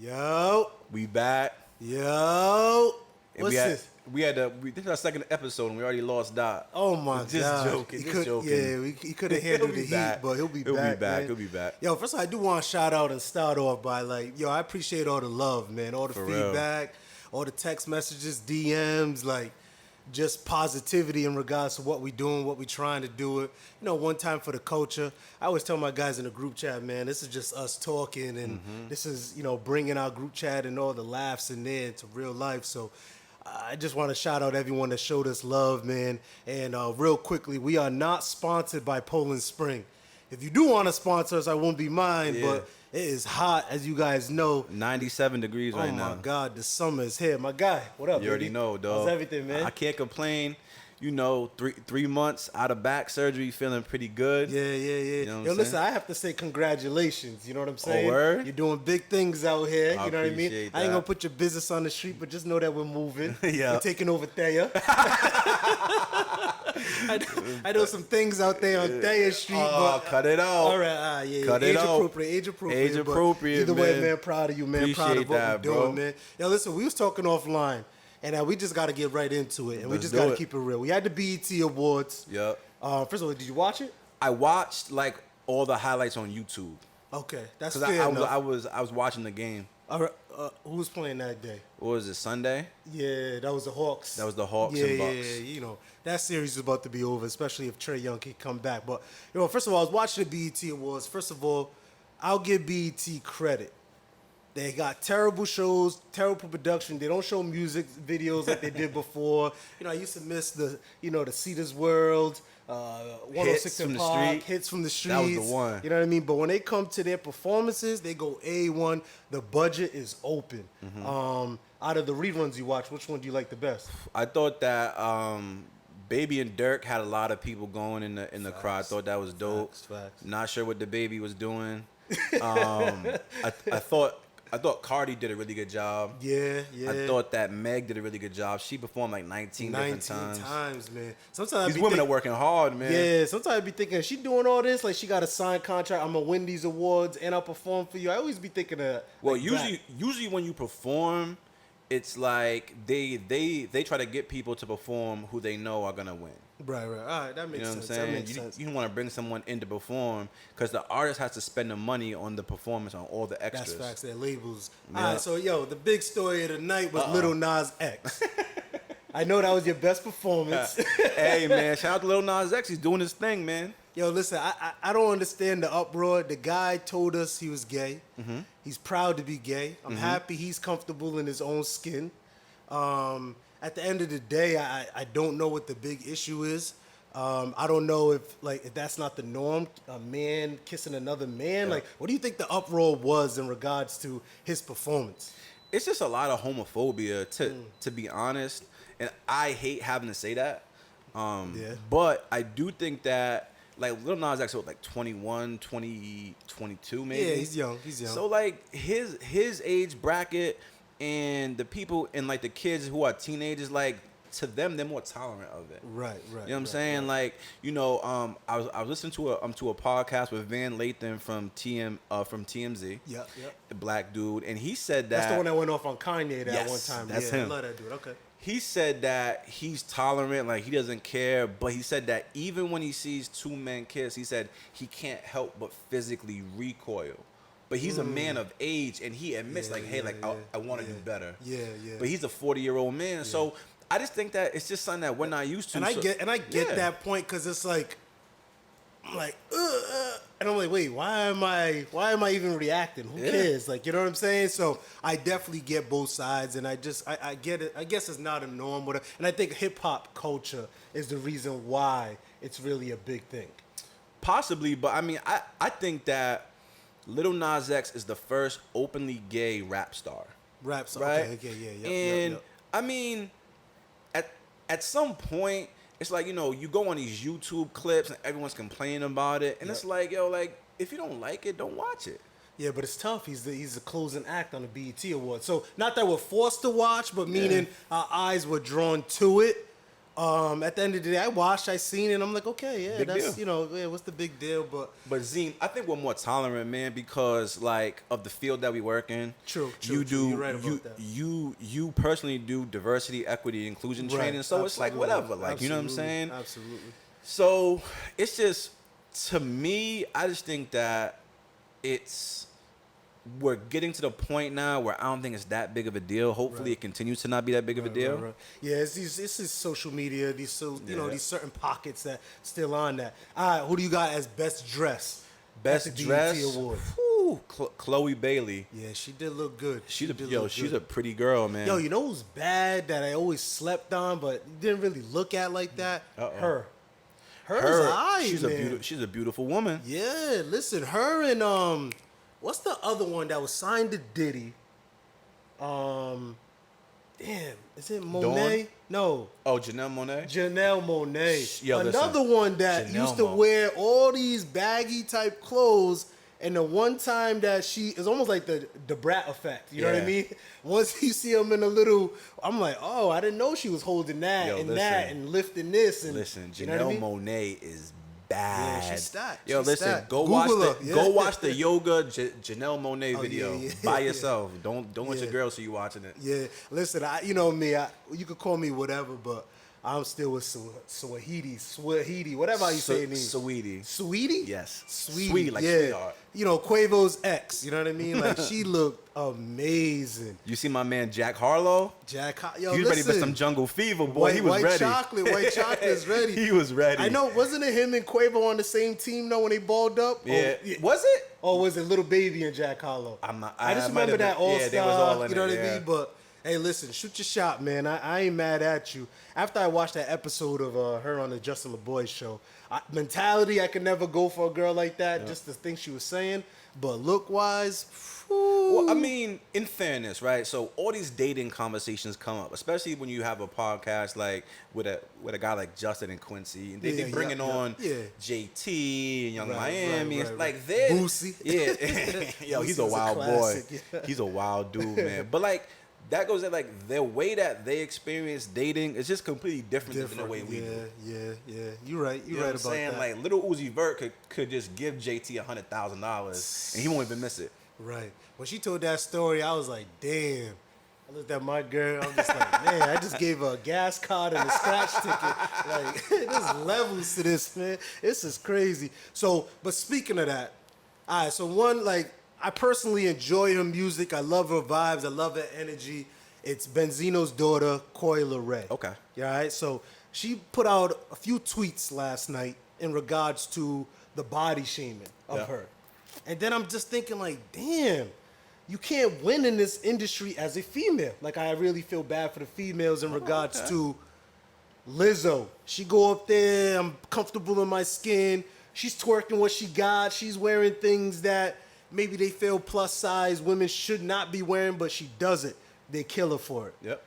Yo. We back. Yo. And What's this? This is our second episode and we already lost Dot. Oh my God. Just joking. Yeah, he could have handled the heat, but he'll be back. He'll be back. Yo, first of all, I do want to shout out and start off by I appreciate all the love, man. All the feedback, all the text messages, DMs, just positivity in regards to what we doing, what we trying to do it. One time for the culture. I always tell my guys in the group chat, man, this is just us talking, and this is, bringing our group chat and all the laughs in there into real life. So I just want to shout out everyone that showed us love, man. And real quickly, we are not sponsored by Poland Spring. If you do want to sponsor us, I won't be mine, but it is hot, as you guys know. 97 degrees right now. Oh, my God. The summer is here. My guy, what up, You already know, dog. How's everything, man? I can't complain. 3 months out of back surgery, feeling pretty good. Yeah. You know Yo, listen, I have to say congratulations. You know what I'm saying? Oh, word? You're doing big things out here. I You know what I mean? appreciate I ain't that. going to put your business on the street, but just know that we're moving. Yeah. We're taking over Thea. I know some things out there on Thea Street, but... cut it out. All right, yeah. Cut it out. Age appropriate. Age appropriate, Either way, man. man, proud of you, man. Proud Appreciate of what that, we're doing, bro. man. Yo, listen, we was talking offline, and we just got to get right into it, and we Let's just do got to it. keep it real. We had the BET Awards. Yep. First of all, did you watch it? I watched all the highlights on YouTube. Okay, that's Because fair enough. I was watching the game. All right, who was playing that day? What was it, Sunday? Yeah, that was the Hawks. That was the Hawks yeah, and Bucks. Yeah, that series is about to be over, especially if Trae Young can come back. But, first of all, I was watching the BET Awards. First of all, I'll give BET credit. They got terrible shows, terrible production. They don't show music videos like they did before. I used to miss the Cedars World, 106 Hits in from the Park, street. hits from the streets. That was the one. You know what I mean? But when they come to their performances, they go A1. The budget is open. Out of the reruns you watch, which one do you like the best? I thought that Baby and Dirk had a lot of people going in the crowd. I thought that was dope. Facts. Not sure what the Baby was doing. I thought Cardi did a really good job. Yeah. I thought that Meg did a really good job. She performed 19 different times. Man. Sometimes These women are working hard, man. Yeah, sometimes I be thinking, is she doing all this? Like, she got a signed contract. I'm going to win these awards and I'll perform for you. I always be thinking of Well, like usually when you perform, it's like they try to get people to perform who they know are gonna win. Right. All right, that makes You know sense. what I'm saying? That makes sense. You don't want to bring someone in to perform because the artist has to spend the money on the performance, on all the extras. That's facts. Their labels. Yeah. All right, so the big story of the night was Lil Nas X. I know that was your best performance. Hey, man, shout out to Lil Nas X. He's doing his thing, man. Yo, listen, I don't understand the uproar. The guy told us he was gay. He's proud to be gay. I'm happy he's comfortable in his own skin. At the end of the day, I don't know what the big issue is. I don't know if that's not the norm, a man kissing another man. Yeah. Like, what do you think the uproar was in regards to his performance? It's just a lot of homophobia, to be honest. And I hate having to say that. But I do think that, Lil Nas X was 21, 20, 22 maybe. Yeah, he's young. So, his age bracket and the people and, the kids who are teenagers, to them, they're more tolerant of it. Right. You know what I'm saying? Right. I was listening to a podcast with Van Lathan from TMZ. Yep. The black dude, and he said that That's the one that went off on Kanye that Yes, one time. that's I him. love that dude. Okay. he said that he's tolerant, he doesn't care, but he said that even when he sees two men kiss, he said he can't help but physically recoil. But he's a man of age, and he admits, I want to do better. Yeah. But he's a 40-year-old man, so I just think that it's just something that we're not used to. And I get that point, because it's I'm like, and I'm like, wait, why am I even reacting? Who cares? You know what I'm saying? So I definitely get both sides, and I get it. I guess it's not a norm, and I think hip hop culture is the reason why it's really a big thing. Possibly, but I mean, I think that Lil Nas X is the first openly gay rap star. Right? Okay, yeah. And I mean, at some point, it's you go on these YouTube clips and everyone's complaining about it, and it's if you don't like it, don't watch it. Yeah, but it's tough. He's the closing act on the BET Awards. So not that we're forced to watch, but meaning our eyes were drawn to it. At the end of the day, I watched, I seen it, and I'm like, okay, yeah, Big that's, deal. yeah, what's the big deal? But Zeem, I think we're more tolerant, man, because like of the field that we work in. True. You do. You're right about that. You personally do diversity, equity, inclusion Right. training. So it's like Absolutely. whatever. Like, you know what I'm Absolutely. saying? Absolutely. So it's just, to me, I just think that we're getting to the point now where I don't think it's that big of a deal. Hopefully, Right. it continues to not be that big of a deal. Right. Yeah, it's this social media, Yeah. these certain pockets that still on that. All right, who do you got as best dress? Best at the dress, BET Awards? whew, Chloe Bailey. Yeah, she did look good. She's She's a pretty girl, man. Yo, you know who's bad that I always slept on, but didn't really look at like that? Uh-oh. Her is alright, she's a beautiful woman. Yeah, listen, her and what's the other one that was signed to Diddy? Damn, is it Monet? Dawn? No, Oh, Janelle Monáe. Janelle Monáe. Yo, listen, Another one that Janelle used to Mo. wear all these baggy type clothes, and the one time that she is almost like the Brat effect. You know what I Yeah. mean? Once you see them in a little, I'm like, oh, I didn't know she was holding that Yo, and listen. that and lifting this. And Listen, you know what I Janelle mean? Monáe is bad. Yeah, she's stacked. Yo, She's listen, stacked. go Google watch her. the Yeah. go watch the yoga Janelle Monáe Oh, video yeah. by yourself. Don't let Yeah. your girl see you watching it. Yeah, listen, you know me, you could call me whatever, but I'm still with Swahidi, whatever how you say it name. Sweetie. Sweetie? Yes. Sweetie, Sweetie, like yeah. sweetheart. You know, Quavo's ex, you know what I mean? Like, she looked amazing. You see my man Jack Harlow? Yo, He was ready for listen, some jungle fever, boy. He was white ready. White chocolate is ready. He was ready. I know, wasn't it him and Quavo on the same team, though, when they balled up? Yeah. Or, Was it? Or was it Little Baby and Jack Harlow? I just might remember have that been- All yeah, Star. they was all in You know it, what I yeah. mean? But hey, listen, shoot your shot, man. I ain't mad at you. After I watched that episode of her on the Justin LeBoy show, mentality, I could never go for a girl like that. Just the things she was saying, but look wise. Well, I mean, in fairness, right? So all these dating conversations come up, especially when you have a podcast like with a guy like Justin and Quincy, and they bringing on JT and Young Miami. It's like they're Boosie. Yeah, yo, he's a Boosie's a wild boy. classic, yeah. He's a wild dude, man. But like that goes at like their way that they experience dating is just completely different than the way we do. Yeah. You're right. You know You're what right I'm saying? about that. Like little Uzi Vert could just give JT $100,000 and he won't even miss it. Right. When she told that story, I was like, damn. I looked at my girl. I'm just like, man, I just gave her a gas card and a scratch ticket. Like, there's levels to this, man. This is crazy. So, but speaking of that, all right, so one, like, I personally enjoy her music. I love her vibes. I love her energy. It's Benzino's daughter, Coi Leray. Okay. Yeah, all right. So she put out a few tweets last night in regards to the body shaming of her. And then I'm just thinking like, damn, you can't win in this industry as a female. Like, I really feel bad for the females in regards to Lizzo. She go up there, I'm comfortable in my skin. She's twerking what she got. She's wearing things that maybe they feel plus size women should not be wearing, but she does it. They kill her for it. Yep.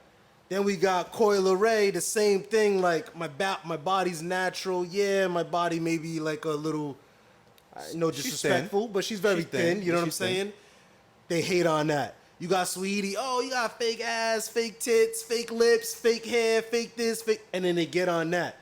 Then we got Coi Leray, the same thing. Like, my body's natural. Yeah, my body may be like a little, no disrespectful, but she's very thin. You know what I'm saying? They hate on that. You got Sweetie. Oh, you got fake ass, fake tits, fake lips, fake hair, fake this, fake, and then they get on that.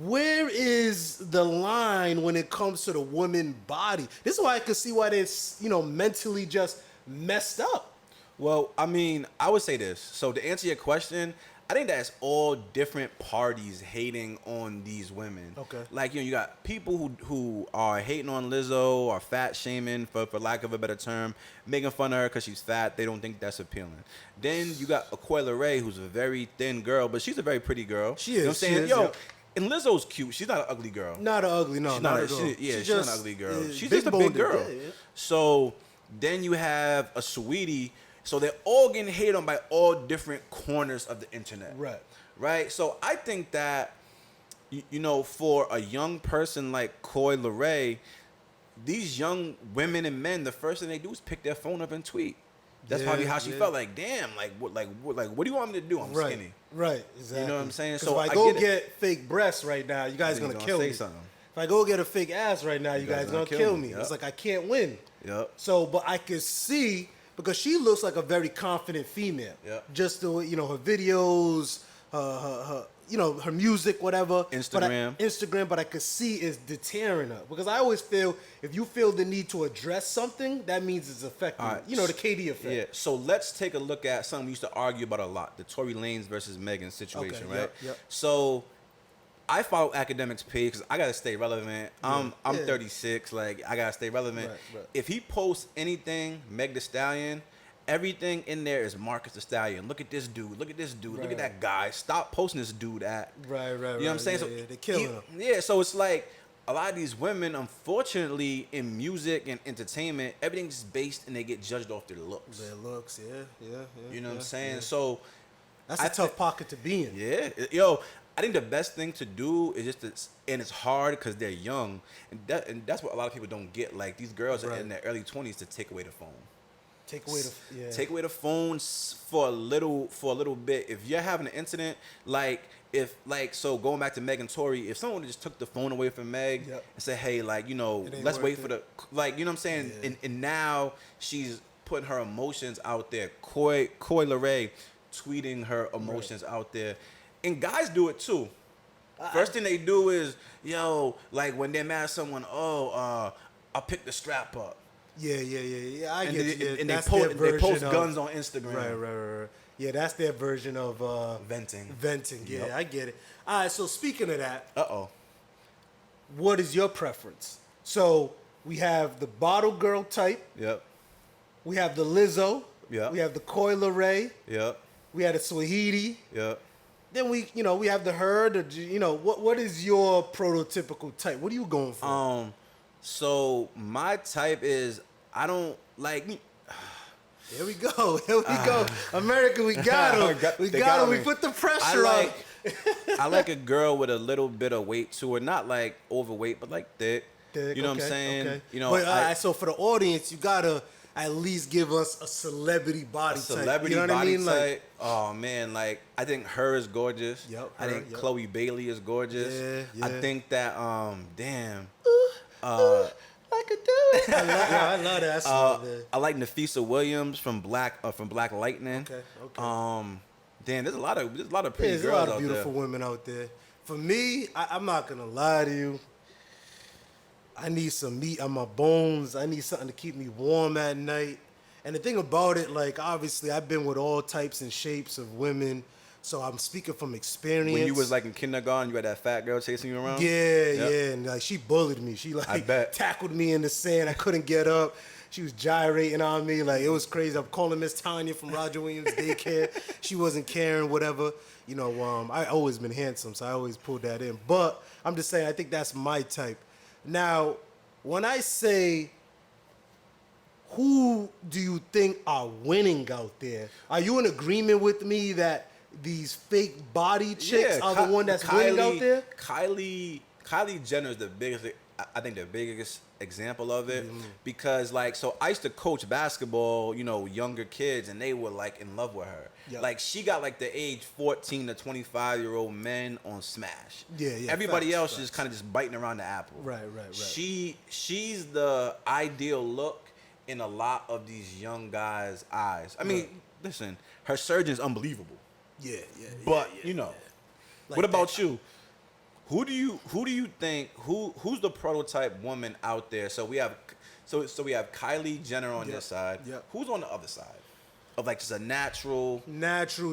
Where is the line when it comes to the woman body? This is why I can see why they're, mentally just messed up. Well, I mean, I would say this. So to answer your question, I think that's all different parties hating on these women. Okay. Like, you got people who are hating on Lizzo or fat shaming, for lack of a better term, making fun of her because she's fat. They don't think that's appealing. Then you got a Coi Leray, who's a very thin girl, but she's a very pretty girl. She You know what I'm is, saying? she is, Yo, yeah. and Lizzo's cute. She's not an ugly girl. Not an ugly, no, She's not not at all. she's not an ugly girl. She's big just a big boned, girl. yeah. So then you have a Sweetie. So they're all getting hated on by all different corners of the internet. Right? So I think that, for a young person like Coi Leray, these young women and men, the first thing they do is pick their phone up and tweet. That's probably how she felt. Like, damn, what do you want me to do? I'm skinny. Right, exactly. You know what I'm saying? So if I go get fake breasts right now, you guys gonna kill me. Something. If I go get a fake ass right now, you guys gonna kill me. Yep. It's like I can't win. Yep. So, but I could see, because she looks like a very confident female. Yep. Just the way, her videos, her her music, whatever. Instagram. But I could see it's deterring her. Because I always feel, if you feel the need to address something, that means it's affecting, the KD effect. Yeah, so let's take a look at something we used to argue about a lot, the Tory Lanez versus Megan situation, right? Yep. So I follow academics page because I got to stay relevant. I'm 36, like, I got to stay relevant. Right. If he posts anything, Meg Thee Stallion, everything in there is Marcus the Stallion. Look at this dude. Look at this dude. Look at that guy. Stop posting this dude at. Right. You know what I'm saying? Yeah, they're killing him. Yeah, so it's like a lot of these women, unfortunately, in music and entertainment, everything's based and they get judged off their looks. Yeah. You know what I'm saying? Yeah. So that's a tough pocket to be in. Yeah. Yo, I think the best thing to do is and it's hard because they're young. And that's what a lot of people don't get. Like, these girls are in their early 20s to take away the phone. Take away the phones for a little bit. If you're having an incident, so going back to Meg and Tory, if someone just took the phone away from Meg and said, hey, let's wait for the, you know what I'm saying? Yeah. And now she's putting her emotions out there. Coi Leray tweeting her emotions out there. And guys do it too. First thing they do is, when they're mad at someone, I'll pick the strap up. Yeah. I get you. And they post guns on Instagram. Right. Yeah, that's their version of venting. Yeah, yep. I get it. All right, so speaking of that, what is your preference? So we have the bottle girl type. Yep. We have the Lizzo. Yep. We have the Coi Leray. Yep. We have the Swahili. Yep. Then we have the her. What is your prototypical type? What are you going for? So my type is, I don't like. Here we go. America, we got him. We got him. We put the pressure on. I like a girl with a little bit of weight to her, not like overweight, but like thick. You know what I'm saying? Okay. So for the audience, you gotta at least give us a celebrity body type. You know what I mean? Type. Oh man, I think her is gorgeous. Yep. I think Chloe Bailey is gorgeous. Yeah. I think that I could do it. I love that. I like Nafisa Williams from Black Lightning. Okay. There's a lot of pretty girls out there. There's a lot of beautiful women out there. For me, I'm not gonna lie to you. I need some meat on my bones. I need something to keep me warm at night. And the thing about it, obviously, I've been with all types and shapes of women. So I'm speaking from experience. When you was in kindergarten, you had that fat girl chasing you around? Yeah, and she bullied me. She tackled me in the sand. I couldn't get up. She was gyrating on me. It was crazy. I'm calling Miss Tanya from Roger Williams Daycare. She wasn't caring, whatever. I always been handsome, so I always pulled that in. But I'm just saying, I think that's my type. Now, when I say, who do you think are winning out there? Are you in agreement with me that these fake body chicks are the one that's winning out there? Kylie Jenner is the biggest example of it, because so I used to coach basketball, younger kids, and they were in love with her. Yep. She got the age 14 to 25-year-old men on Smash. Yeah. Everybody else is kind of just biting around the apple. Right. She's the ideal look in a lot of these young guys' eyes. I mean, listen, her surgeon's unbelievable. Yeah. But what about you? Who do you think who's the prototype woman out there? So we have Kylie Jenner on this side. Yep. Who's on the other side of just a natural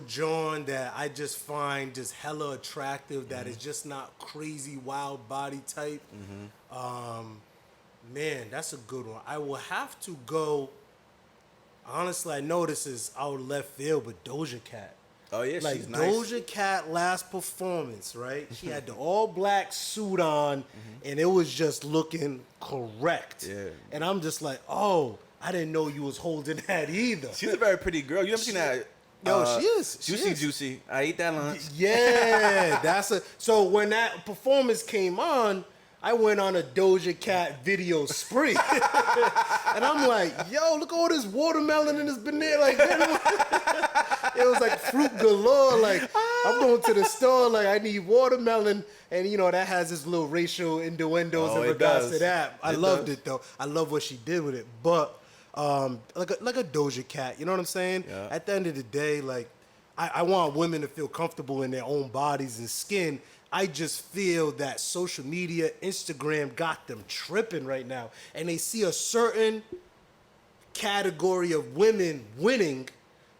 John that I just find just hella attractive, that is just not crazy wild body type? Man, that's a good one. I will have to go. Honestly, I know this is out left field, but Doja Cat. Oh yeah, she's nice. Doja Cat last performance, right? She had the all black suit on, and it was just looking correct. Yeah. And I'm just like, oh, I didn't know you was holding that either. She's a very pretty girl. You ever seen that? Yo, she is. Juicy. I ate that lunch. Yeah, so when that performance came on, I went on a Doja Cat video spree. And I'm like, yo, look at all this watermelon and this banana. It was fruit galore. I'm going to the store, I need watermelon. And, that has this little racial innuendos in regards to that. I loved it, though. I love what she did with it. But, like a Doja Cat, you know what I'm saying? Yeah. At the end of the day, I want women to feel comfortable in their own bodies and skin. I just feel that social media, Instagram got them tripping right now. And they see a certain category of women winning,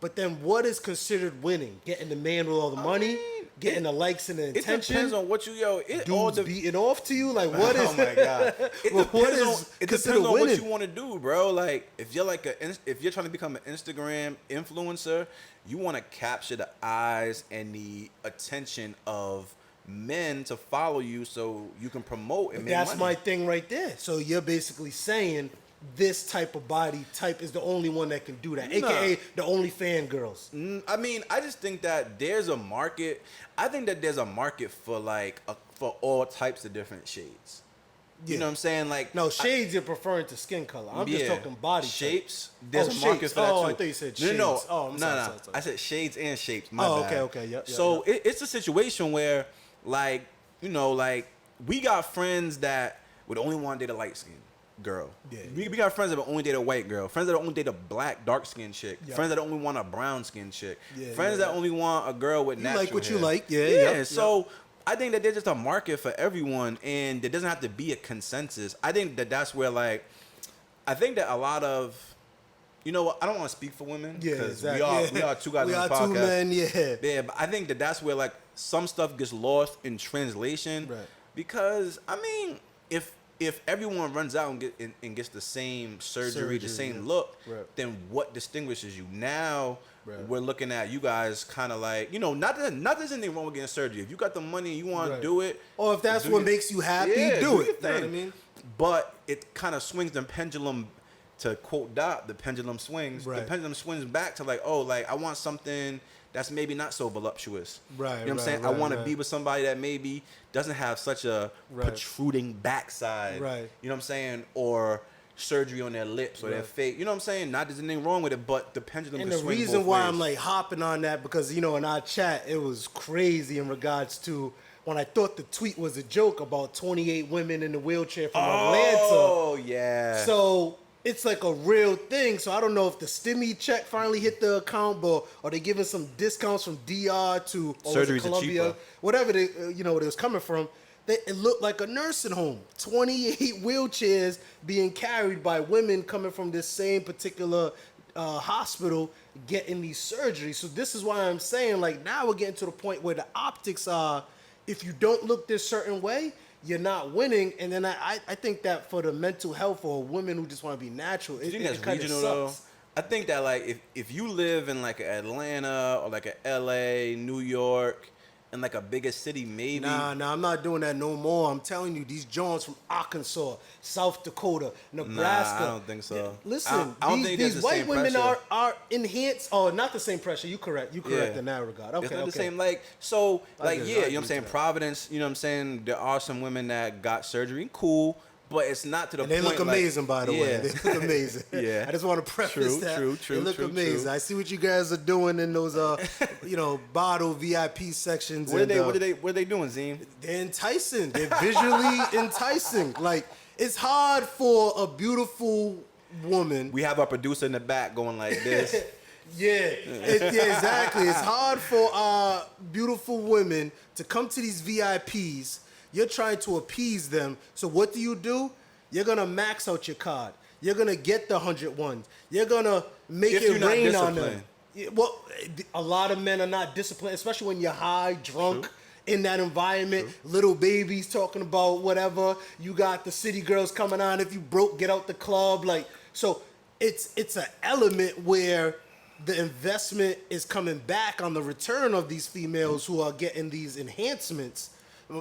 but then what is considered winning? Getting the man with all the money? Getting the likes and the attention? It depends on what you, Dudes beating off to you? Like, what is... Oh, my God. It depends on winning? what you want to do, bro. Like, if you're trying to become an Instagram influencer, you want to capture the eyes and the attention of men to follow you so you can promote and make money. That's my thing right there. So you're basically saying this type of body type is the only one that can do that, aka the only fangirls. I mean, I just think that there's a market. I think that there's a market for for all types of different shades. You know what I'm saying? Like, no, shades you're preferring to skin color. I'm just talking body shapes. Type. There's a market for that too. Oh, I thought you said shades. No. Oh, I'm sorry. I said shades and shapes. My bad. Okay. Yep. So it's a situation where, like, like we got friends that would only want to date a light skin girl. Yeah. We got friends that would only date a white girl. Friends that only date a black dark skinned chick. Yep. Friends that only want a brown skinned chick. Friends that only want a girl with natural like what hair. you like. Yeah. So I think that there's just a market for everyone, and there doesn't have to be a consensus. I think that that's where, like, I think that a lot of, you know what, I don't want to speak for women. Yeah, exactly. We are two guys on the podcast. We are two men, Yeah, but I think that that's where, like, some stuff gets lost in translation. Right. Because, I mean, if everyone runs out and gets the same surgery the same look, then what distinguishes you? Now we're looking at you guys kind of like, not there's anything wrong with getting surgery. If you got the money and you want to do it. Or if that's what makes you happy, do it. You know what I mean? But it kind of swings the pendulum, to quote Doc, the pendulum swings. The pendulum swings back to like, oh, like I want something that's maybe not so voluptuous. Right. You know what I'm saying? I want to be with somebody that maybe doesn't have such a protruding backside. Right. You know what I'm saying? Or surgery on their lips or their face. You know what I'm saying? Not there's anything wrong with it, but the pendulum can swing both ways. And the reason why I'm like hopping on that, because, in our chat, it was crazy in regards to when I thought the tweet was a joke about 28 women in the wheelchair from Atlanta. Oh, yeah. So it's like a real thing. So I don't know if the stimmy check finally hit the account, but are they giving some discounts from DR to surgeries Columbia, are cheaper. Whatever they, where it was coming from. It looked like a nursing home. 28 wheelchairs being carried by women coming from this same particular hospital getting these surgeries. So this is why I'm saying, like, now we're getting to the point where the optics are, if you don't look this certain way, you're not winning. And then I think that for the mental health for women who just want to be natural, you think that's regional though? I think that, like, if you live in like Atlanta or like a LA, New York, in like a bigger city, maybe. Nah, I'm not doing that no more. I'm telling you, these Johns from Arkansas, South Dakota, Nebraska. Nah, I don't think so. Listen, I don't think these the white same women pressure. are enhanced. Oh, not the same pressure. You correct in that regard. Okay, it's not the same. Like, so, like, you know what I'm saying? That. Providence, you know what I'm saying? There are some women that got surgery, cool. But it's not to the point. They look amazing, by the way. They look amazing. Yeah. I just want to preface that. True. They look amazing. I see what you guys are doing in those, bottle VIP sections. What are they doing, Zeem? They're enticing. They're visually enticing. Like, it's hard for a beautiful woman. We have our producer in the back going like this. Yeah, exactly. It's hard for our beautiful women to come to these VIPs. You're trying to appease them. So what do? You're going to max out your card. You're going to get the 100 ones. You're going to make it rain on them. Well, a lot of men are not disciplined, especially when you're high, drunk, in that environment. Little babies talking about whatever. You got the city girls coming on. If you broke, get out the club. Like, so it's an element where the investment is coming back on the return of these females who are getting these enhancements.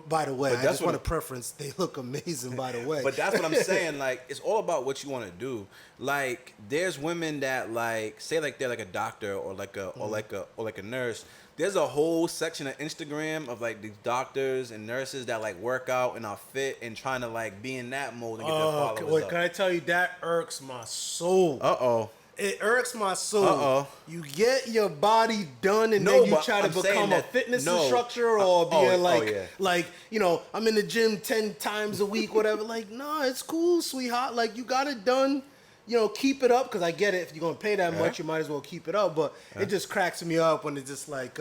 By the way, I just want to preference. They look amazing, by the way. But that's what I'm saying. Like, it's all about what you want to do. Like, there's women that, like, say like they're like a doctor or like a nurse. There's a whole section of Instagram of like these doctors and nurses that like work out and are fit and trying to like be in that mode and get their followers up. Can I tell you, that irks my soul. It irks my soul. You get your body done and then you try to become a fitness instructor or being like, I'm in the gym 10 times a week, whatever. Like, nah, it's cool, sweetheart. Like, you got it done. keep it up, because I get it. If you're going to pay that Yeah. much, you might as well keep it up. But it just cracks me up when it's just like,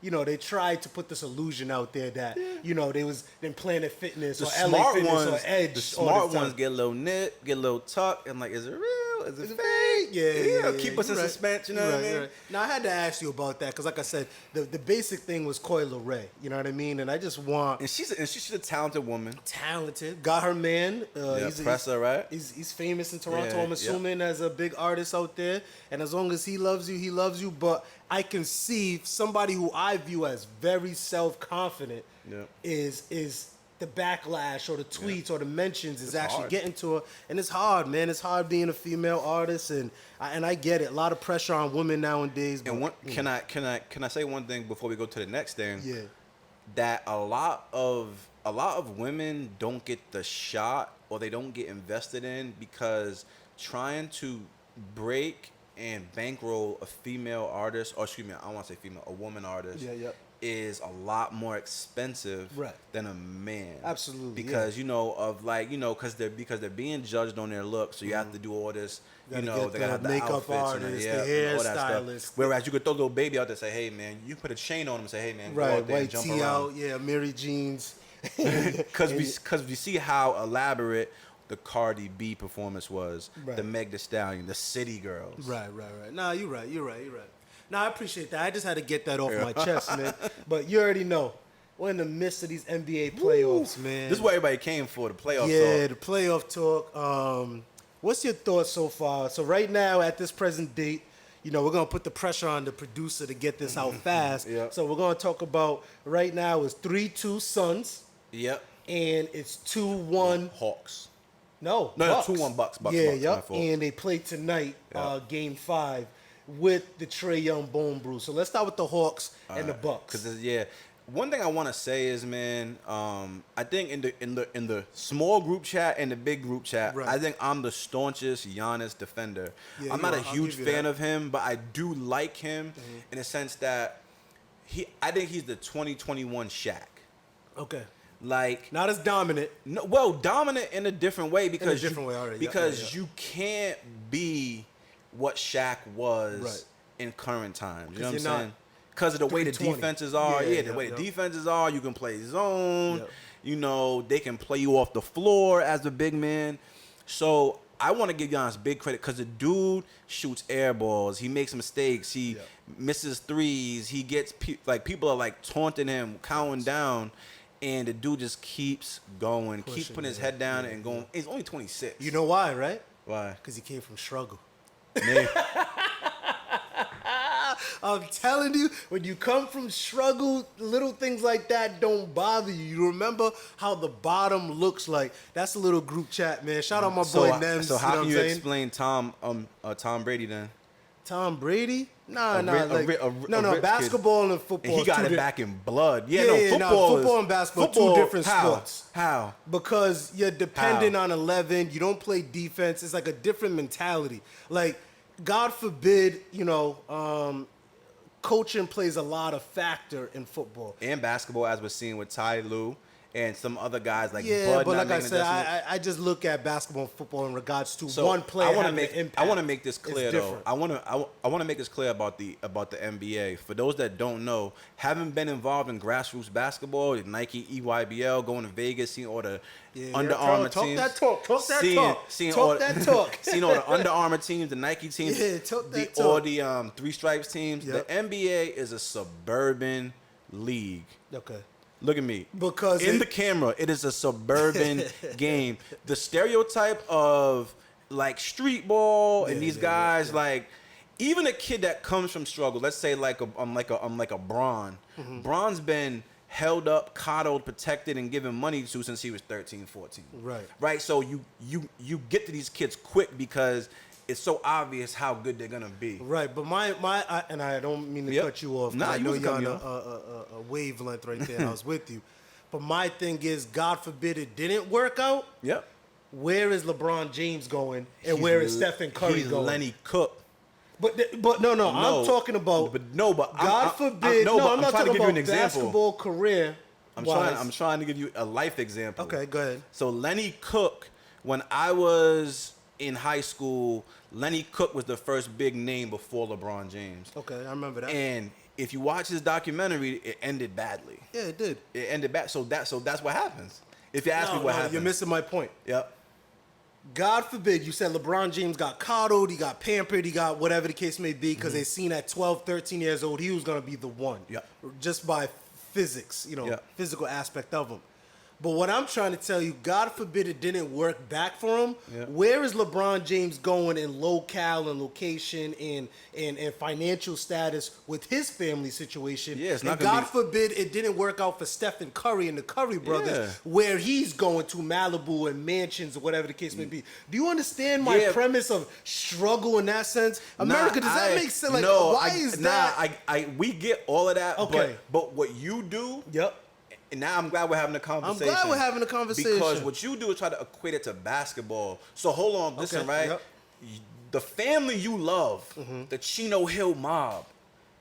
they tried to put this illusion out there that, they was in Planet Fitness The or LA Fitness or Edge. the all smart the time. ones get a little nip, get a little tuck, and like, is it real? Is it fake? Yeah. Keep us in You're suspense. You know You're what I mean? right. Now I had to ask you about that because, like I said, the basic thing was Coi Leray. You know what I mean? And I just want And she's a talented woman. talented. Got her man. Presser, right? He's famous in Toronto. Yeah, I'm assuming as a big artist out there. And as long as he loves you, he loves you. But I can see somebody who I view as very self-confident is the backlash or the tweets or the mentions is actually hard. getting to her, and it's hard, man. It's hard being a female artist, and I get it. A lot of pressure on women nowadays. But, And can I say one thing before we go to the next thing? Yeah. That a lot of women don't get the shot, or they don't get invested in, because trying to break and bankroll a female artist, or excuse me, I don't want to say female, a woman artist, is a lot more expensive than a man. Absolutely. Because because they're being judged on their looks, so you have to do all this. They gotta have the makeup outfits artist, and the all that hairstylist. stuff. Whereas you could throw a little baby out there and say, "Hey man, you put a chain on him and say, hey man, go out there and white jump tee around." out, Mary jeans. Because we see how elaborate the Cardi B performance was, the Meg Thee Stallion, the City Girls. Right. Nah, you're right. Nah, I appreciate that. I just had to get that off my chest, man. But you already know, we're in the midst of these NBA playoffs, man. This is what everybody came for, the playoff talk. Yeah, the playoff talk. What's your thoughts so far? So right now, at this present date, we're going to put the pressure on the producer to get this out fast. So we're going to talk about, right now, it's 3-2 Suns. Yep. And it's 2-1 Hawks. No, 2-1 Bucks. Bucks. And they play tonight, Game 5, with the Trae Young Bone Brew. So let's start with the Hawks and the Bucks. Because one thing I want to say is, man, I think in the small group chat and the big group chat, I think I'm the staunchest Giannis defender. I'm not a huge fan of him, but I do like him in the sense that I think he's the 2021 Shaq. Okay. Like, not as dominant. No, well, dominant in a different way, because you can't be what Shaq was in current times. You know what I'm saying? Because of the way the defenses are. The way the defenses are, you can play zone. They can play you off the floor as a big man. So I want to give Giannis big credit, because the dude shoots air balls. He makes mistakes. He misses threes. He gets people are like taunting him, counting down. And the dude just keeps going, keeps putting his head down and going. He's only 26. You know why, right? Why? Because he came from struggle. I'm telling you, when you come from struggle, little things like that don't bother you. You remember how the bottom looks like. That's a little group chat, man. Shout out my boy Nems. So how can you explain Tom Brady then? Tom Brady? No, basketball and football. And he got it back in blood. Football and basketball, two different sports. How? Because you're dependent on 11. You don't play defense. It's like a different mentality. Like, God forbid, coaching plays a lot of factor in football. And basketball, as we're seeing with Ty Lue and some other guys like Bud. But like I said, I just look at basketball and football in regards to one player having an impact. I want to make this clear, though. I want to make this clear about the NBA. For those that don't know, having been involved in grassroots basketball, Nike, EYBL, going to Vegas, seeing all the Under Armour teams. Seeing all the Under Armour teams, the Nike teams, all the Three Stripes teams. The NBA is a suburban league. Okay. Look at me. Because the camera, it is a suburban game. The stereotype of like street ball and these guys, like even a kid that comes from struggle, let's say like a Bron. Bron's been held up, coddled, protected, and given money to since he was 13, 14. Right. So you get to these kids quick because it's so obvious how good they're gonna be. Right, but and I don't mean to cut you off. Nah, I know you're on a wavelength right there. I was with you, but my thing is, God forbid it didn't work out. Yep. Where is LeBron James going, and where is Stephen Curry going? He's Lenny Cook. But no, I'm talking about. God forbid. I'm not talking about basketball career. I'm trying to give you a life example. Okay, go ahead. So Lenny Cook, when I was in high school, Lenny Cook was the first big name before LeBron James. Okay, I remember that. And if you watch his documentary, it ended badly. Yeah, it did. It ended bad. So that's what happens. If you ask me what happens. You're missing my point. Yep. God forbid you said LeBron James got coddled, he got pampered, he got whatever the case may be, because they seen at 12, 13 years old, he was going to be the one. Yep. Just by physics, Yep. physical aspect of him. But what I'm trying to tell you, God forbid it didn't work back for him. Yep. Where is LeBron James going in locale and location and financial status with his family situation? Yeah, it's and not God be... forbid it didn't work out for Stephen Curry and the Curry brothers, where he's going to Malibu and mansions or whatever the case may be. Do you understand my premise of struggle in that sense? America, does that make sense? Like, no, why is that? We get all of that. Okay. But what you do. Yep. And now I'm glad we're having a conversation. I'm glad we're having a conversation. Because what you do is try to equate it to basketball. So hold on, listen, right? Yep. The family you love, the Chino Hill mob,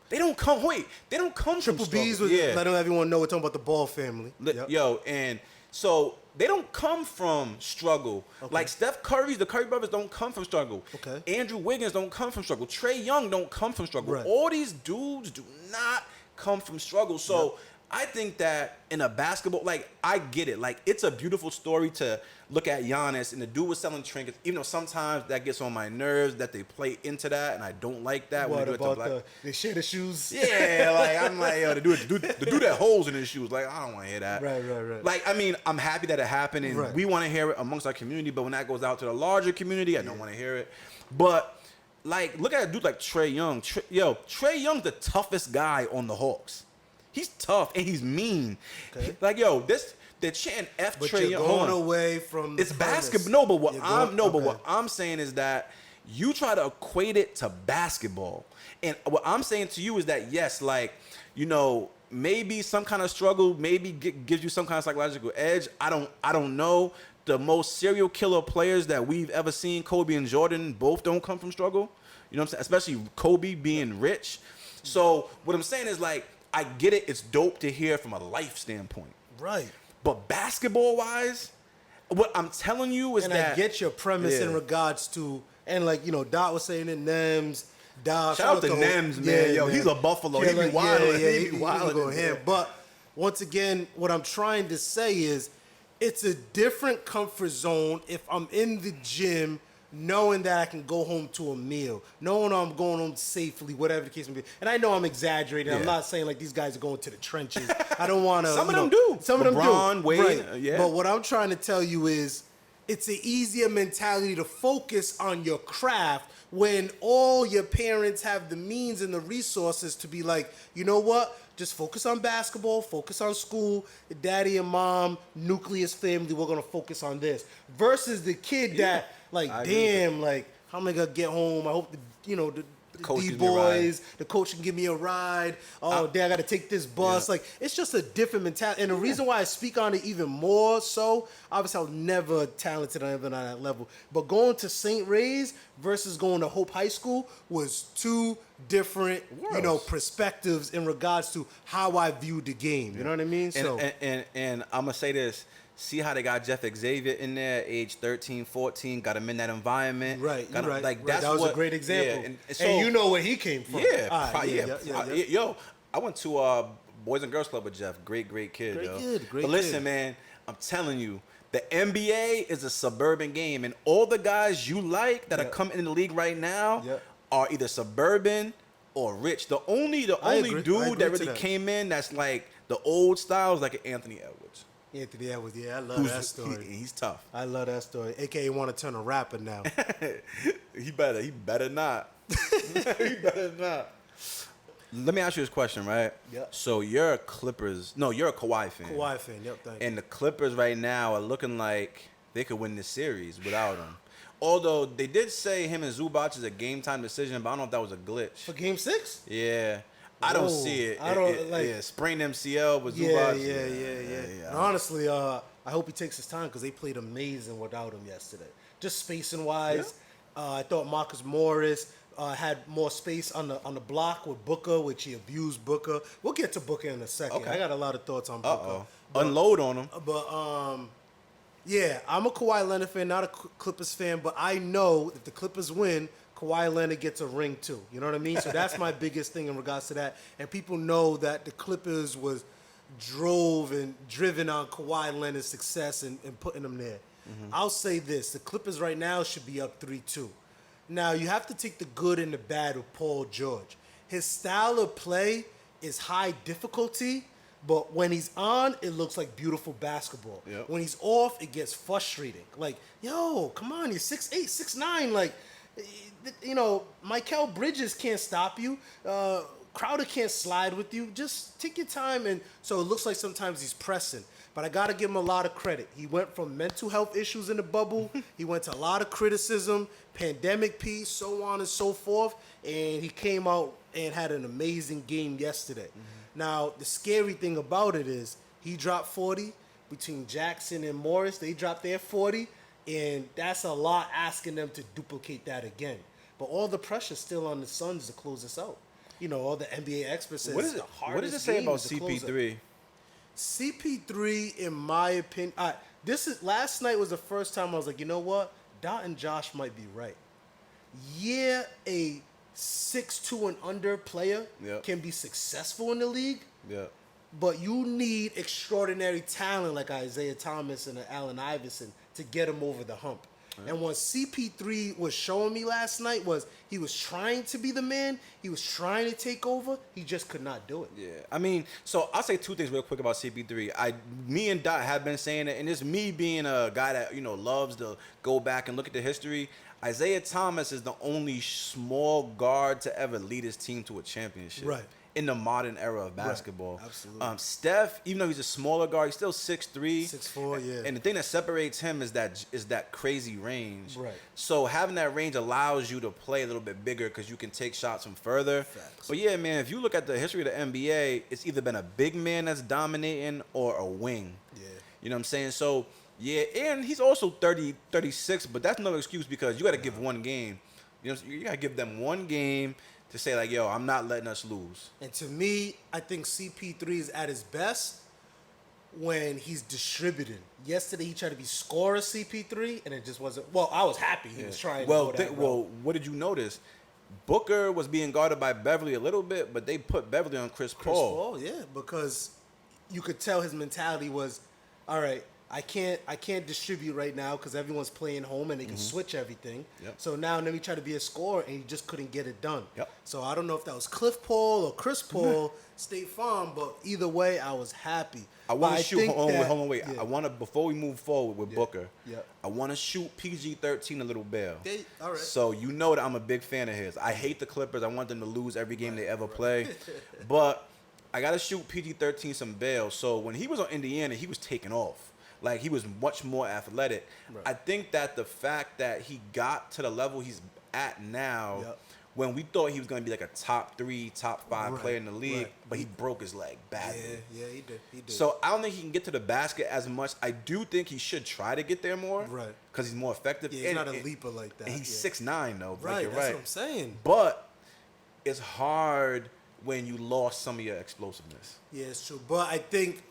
they don't come Triple from B's with letting everyone know we're talking about the Ball family. Yep. Yo, and so they don't come from struggle. Okay. Like Steph Curry's, the Curry brothers don't come from struggle. Okay. Andrew Wiggins don't come from struggle. Trae Young don't come from struggle. Right. All these dudes do not come from struggle. So I think that in a basketball, like, I get it. Like, it's a beautiful story to look at Giannis, and the dude was selling trinkets, even though sometimes that gets on my nerves that they play into that, and I don't like that. What when they do about it to they share the shoes? Yeah, like, I'm like, yo, the dude that holes in his shoes. Like, I don't want to hear that. Right. Like, I mean, I'm happy that it happened, and we want to hear it amongst our community, but when that goes out to the larger community, I don't want to hear it. But, like, look at a dude like Trae Young. Trae Young's the toughest guy on the Hawks. He's tough and he's mean. Okay. Like, yo, they're chanting F But Trae you're Young. going away from it's the basketball. No, but but what I'm saying is that you try to equate it to basketball. And what I'm saying to you is that, yes, like, maybe some kind of struggle, maybe gives you some kind of psychological edge. I don't know. The most serial killer players that we've ever seen, Kobe and Jordan, both don't come from struggle. You know what I'm saying? Especially Kobe being rich. So what I'm saying is, like, I get it. It's dope to hear from a life standpoint. Right. But basketball-wise, what I'm telling you is that... I get your premise in regards to... And, like, Dot was saying it, Nems, Dot... Shout out to Nems, man. Yo, he's a Buffalo. He be wild. He be wild. But, once again, what I'm trying to say is it's a different comfort zone if I'm in the gym knowing that I can go home to a meal, knowing I'm going home safely, whatever the case may be. And I know I'm exaggerating. Yeah. I'm not saying like these guys are going to the trenches. I don't want to. Some of them do. Some of them do. LeBron, Wade, right. Yeah. But what I'm trying to tell you is it's an easier mentality to focus on your craft when all your parents have the means and the resources to be like, you know what? Just focus on basketball, focus on school, daddy and mom, nucleus family, we're going to focus on this. Versus the kid that, like, damn, like, how am I going to get home? I hope, the D-boys, the coach can give me a ride. Oh, I got to take this bus. Yeah. Like, it's just a different mentality. And the reason why I speak on it even more so, obviously I was never talented on that level. But going to St. Ray's versus going to Hope High School was two different, perspectives in regards to how I viewed the game. You know what I mean? And I'm going to say this. See how they got Jeff Xavier in there, age 13, 14, got him in that environment. Right, you're right. Like, that was a great example. Yeah, and you know where he came from. Yeah. Yo, I went to Boys and Girls Club with Jeff. Great kid, Great But listen, man, I'm telling you, the NBA is a suburban game, and all the guys you like that are coming in the league right now are either suburban or rich. The only dude that really came in that's like the old style is like an Anthony Edwards. Anthony Edwards, I love that story. He's tough. I love that story. AKA want to turn a rapper now. He better not. He better not. Let me ask you this question, right? Yeah. So you're a Kawhi fan. Kawhi fan, yep, thank you. And the Clippers right now are looking like they could win this series without him. Although they did say him and Zubac is a game time decision, but I don't know if that was a glitch. For game 6? Yeah. I don't see it. I don't sprained MCL with Zubac. Yeah. And honestly, I hope he takes his time because they played amazing without him yesterday. Just spacing wise, I thought Marcus Morris had more space on the block with Booker, which he abused Booker. We'll get to Booker in a second. Okay. I got a lot of thoughts on Booker. Unload on him. But Yeah, I'm a Kawhi Leonard fan, not a Clippers fan, but I know if the Clippers win, Kawhi Leonard gets a ring too. You know what I mean? So that's my biggest thing in regards to that. And people know that the Clippers was driven on Kawhi Leonard's success and putting him there. I'll say this: the Clippers right now should be up 3-2. Now you have to take the good and the bad with Paul George. His style of play is high difficulty, but when he's on, it looks like beautiful basketball. Yep. When he's off, it gets frustrating. Like, yo, come on, you're 6'8", 6'9". Like, you know, Mikal Bridges can't stop you. Crowder can't slide with you. Just take your time. And so it looks like sometimes he's pressing. But I got to give him a lot of credit. He went from mental health issues in the bubble. He went to a lot of criticism, pandemic piece, so on and so forth. And he came out and had an amazing game yesterday. Now, the scary thing about it is he dropped 40 between Jackson and Morris. They dropped their 40. And that's a lot asking them to duplicate that again. But all the pressure's still on the Suns to close us out. You know, all the NBA experts say it's the hardest. What does it say about CP3? CP3, in my opinion, last night was the first time I was like, you know what? Dot and Josh might be right. Yeah, a 6'2" and under player can be successful in the league. Yeah. But you need extraordinary talent like Isaiah Thomas and Allen Iverson to get him over the hump. And what CP3 was showing me last night was he was trying to be the man. He was trying to take over. He just could not do it. Yeah. I mean, so I'll say two things real quick about CP3. Me and Dot have been saying it, and it's me being a guy that, you know, loves to go back and look at the history. Isaiah Thomas is the only small guard to ever lead his team to a championship. Right. In the modern era of basketball. Right. Absolutely. Steph, even though he's a smaller guard, he's still 6'3". 6'4", yeah. And the thing that separates him is that crazy range. Right. So having that range allows you to play a little bit bigger because you can take shots from further. Facts. But yeah, man, if you look at the history of the NBA, it's either been a big man that's dominating or a wing. Yeah. You know what I'm saying? So, yeah, and he's also 30, 36, but that's no excuse because you got to give one game. You know, you got to give them one game to say, like, yo, I'm not letting us lose. And to me, I think CP3 is at his best when he's distributing. Yesterday, he tried to be scorer CP3, and it just wasn't. Well, I was happy he was trying to go that route. Well, what did you notice? Booker was being guarded by Beverly a little bit, but they put Beverly on Chris Paul. Yeah, because you could tell his mentality was, all right, I can't distribute right now because everyone's playing home and they can switch everything. Yep. So now let me try to be a scorer, and he just couldn't get it done. Yep. So I don't know if that was Cliff Paul or Chris Paul, State Farm, but either way, I was happy. I want to shoot. Hold on, wait. Yeah. I want to, before we move forward with Booker, Yep. I want to shoot PG-13 a little bail. All right. So you know that I'm a big fan of his. I hate the Clippers. I want them to lose every game they ever play. But I got to shoot PG-13 some bail. So when he was on Indiana, he was taking off. Like, he was much more athletic. Right. I think that the fact that he got to the level he's at now, Yep. when we thought he was going to be like a top 3, top 5 Right, player in the league, right. but he broke his leg badly. Yeah, he did. So I don't think he can get to the basket as much. I do think he should try to get there more. Right. Because he's more effective. Yeah, he's not a leaper like that. And he's yeah. 6'9", though. Right, You're that's right. what I'm saying. But it's hard when you lost some of your explosiveness. Yeah, it's true. But I think,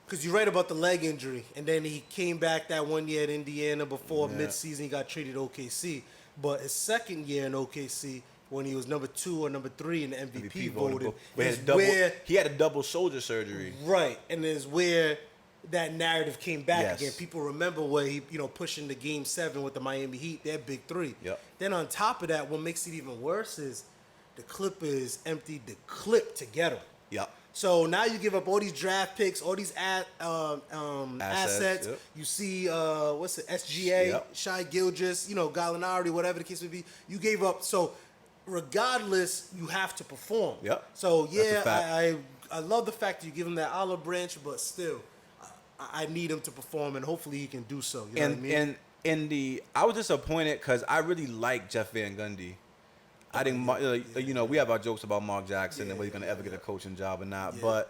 because you're right about the leg injury, and then he came back that one year at Indiana before midseason he got traded to OKC. But his second year in OKC, when he was number 2 or number 3 in the MVP voting, he had a double shoulder surgery. Right, and is where that narrative came back Yes. again. People remember where he, pushing the Game 7 with the Miami Heat, their big 3. Yep. Then on top of that, what makes it even worse is the Clippers emptied the clip to get him. Yep. So now you give up all these draft picks, all these assets. Yep. You see, what's it, SGA, Yep. Shai Gilgeous, Gallinari, whatever the case may be. You gave up. So regardless, you have to perform. Yep. So That's a yeah, fact. I love the fact that you give him that olive branch, but still, I need him to perform, and hopefully he can do so. You know what I mean? I was disappointed because I really like Jeff Van Gundy. I think, we have our jokes about Mark Jackson and whether he's going to ever get a coaching job or not. Yeah. But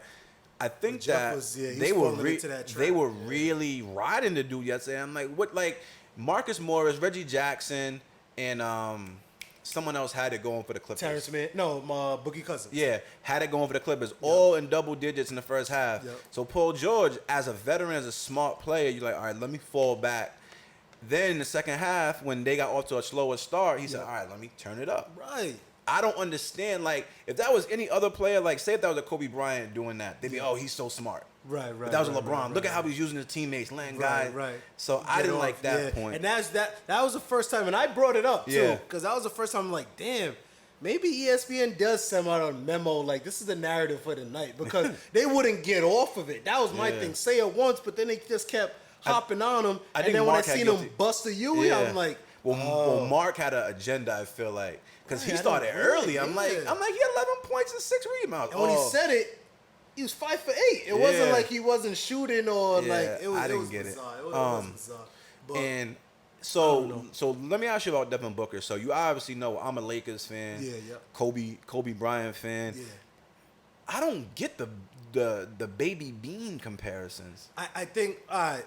I think that they were really riding the dude yesterday. I'm like, what? Like Marcus Morris, Reggie Jackson, and someone else had it going for the Clippers. Terrence Mann, no, Boogie Cousins. Yeah, had it going for the Clippers, all in double digits in the first half. Yep. So Paul George, as a veteran, as a smart player, you're like, all right, let me fall back. Then in the second half, when they got off to a slower start, he said, all right, let me turn it up. Right. I don't understand, like, if that was any other player, like, say if that was a Kobe Bryant doing that, they'd be, oh, he's so smart. Right. But that was a LeBron. Look at how he's using his teammates, letting guys. Right. So I didn't like that point. And that was the first time, and I brought it up, too, Yeah. because that was the first time I'm like, damn, maybe ESPN does send out a memo, like, this is the narrative for the night, because they wouldn't get off of it. That was my thing. Say it once, but then they just kept hopping on him, and then when I seen him bust a Yui, I'm like, well, Mark had an agenda, I feel like, because he started early. I'm like, he had 11 points and 6 rebounds. And when he said it, he was 5 for 8. It wasn't like he wasn't shooting or like it was. I didn't it was get bizarre. it. It was bizarre. But And so let me ask you about Devin Booker. So you obviously know I'm a Lakers fan. Yeah. Kobe Bryant fan. Yeah. I don't get the baby bean comparisons. I think a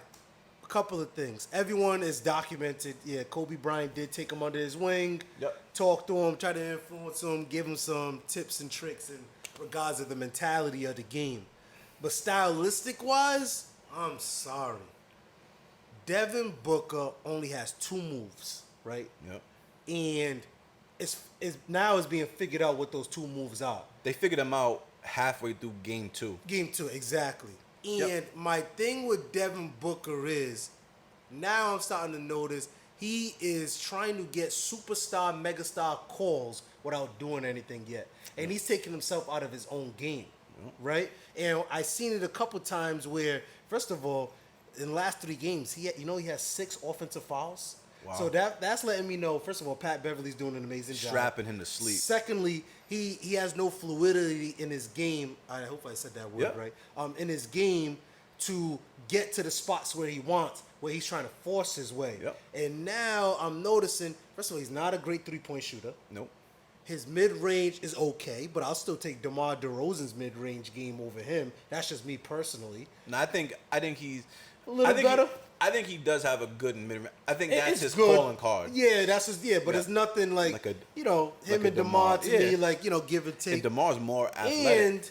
couple of things. Everyone is documented. Yeah, Kobe Bryant did take him under his wing, talk to him, try to influence him, give him some tips and tricks in regards to the mentality of the game. But stylistic-wise, I'm sorry. Devin Booker only has 2 moves, right? Yep. And it's now it's being figured out what those 2 moves are. They figured them out halfway through game 2. Game 2, exactly. And my thing with Devin Booker is, now I'm starting to notice he is trying to get superstar, megastar calls without doing anything yet. And he's taking himself out of his own game, right? And I've seen it a couple times where, first of all, in the last 3 games, he has 6 offensive fouls. Wow. So that's letting me know, first of all, Pat Beverly's doing an amazing job. Strapping him to sleep. Secondly, he has no fluidity in his game. I hope I said that word right. In his game to get to the spots where he wants, where he's trying to force his way. Yep. And now I'm noticing, first of all, he's not a great 3-point shooter. Nope. His mid-range is okay, but I'll still take DeMar DeRozan's mid-range game over him. That's just me personally. No, I think he's a little better. I think he does have a good mid. I think that's his good. calling card. Yeah, that's his. Yeah, but it's nothing like him and DeMar to me, like give and take. And DeMar's more athletic. And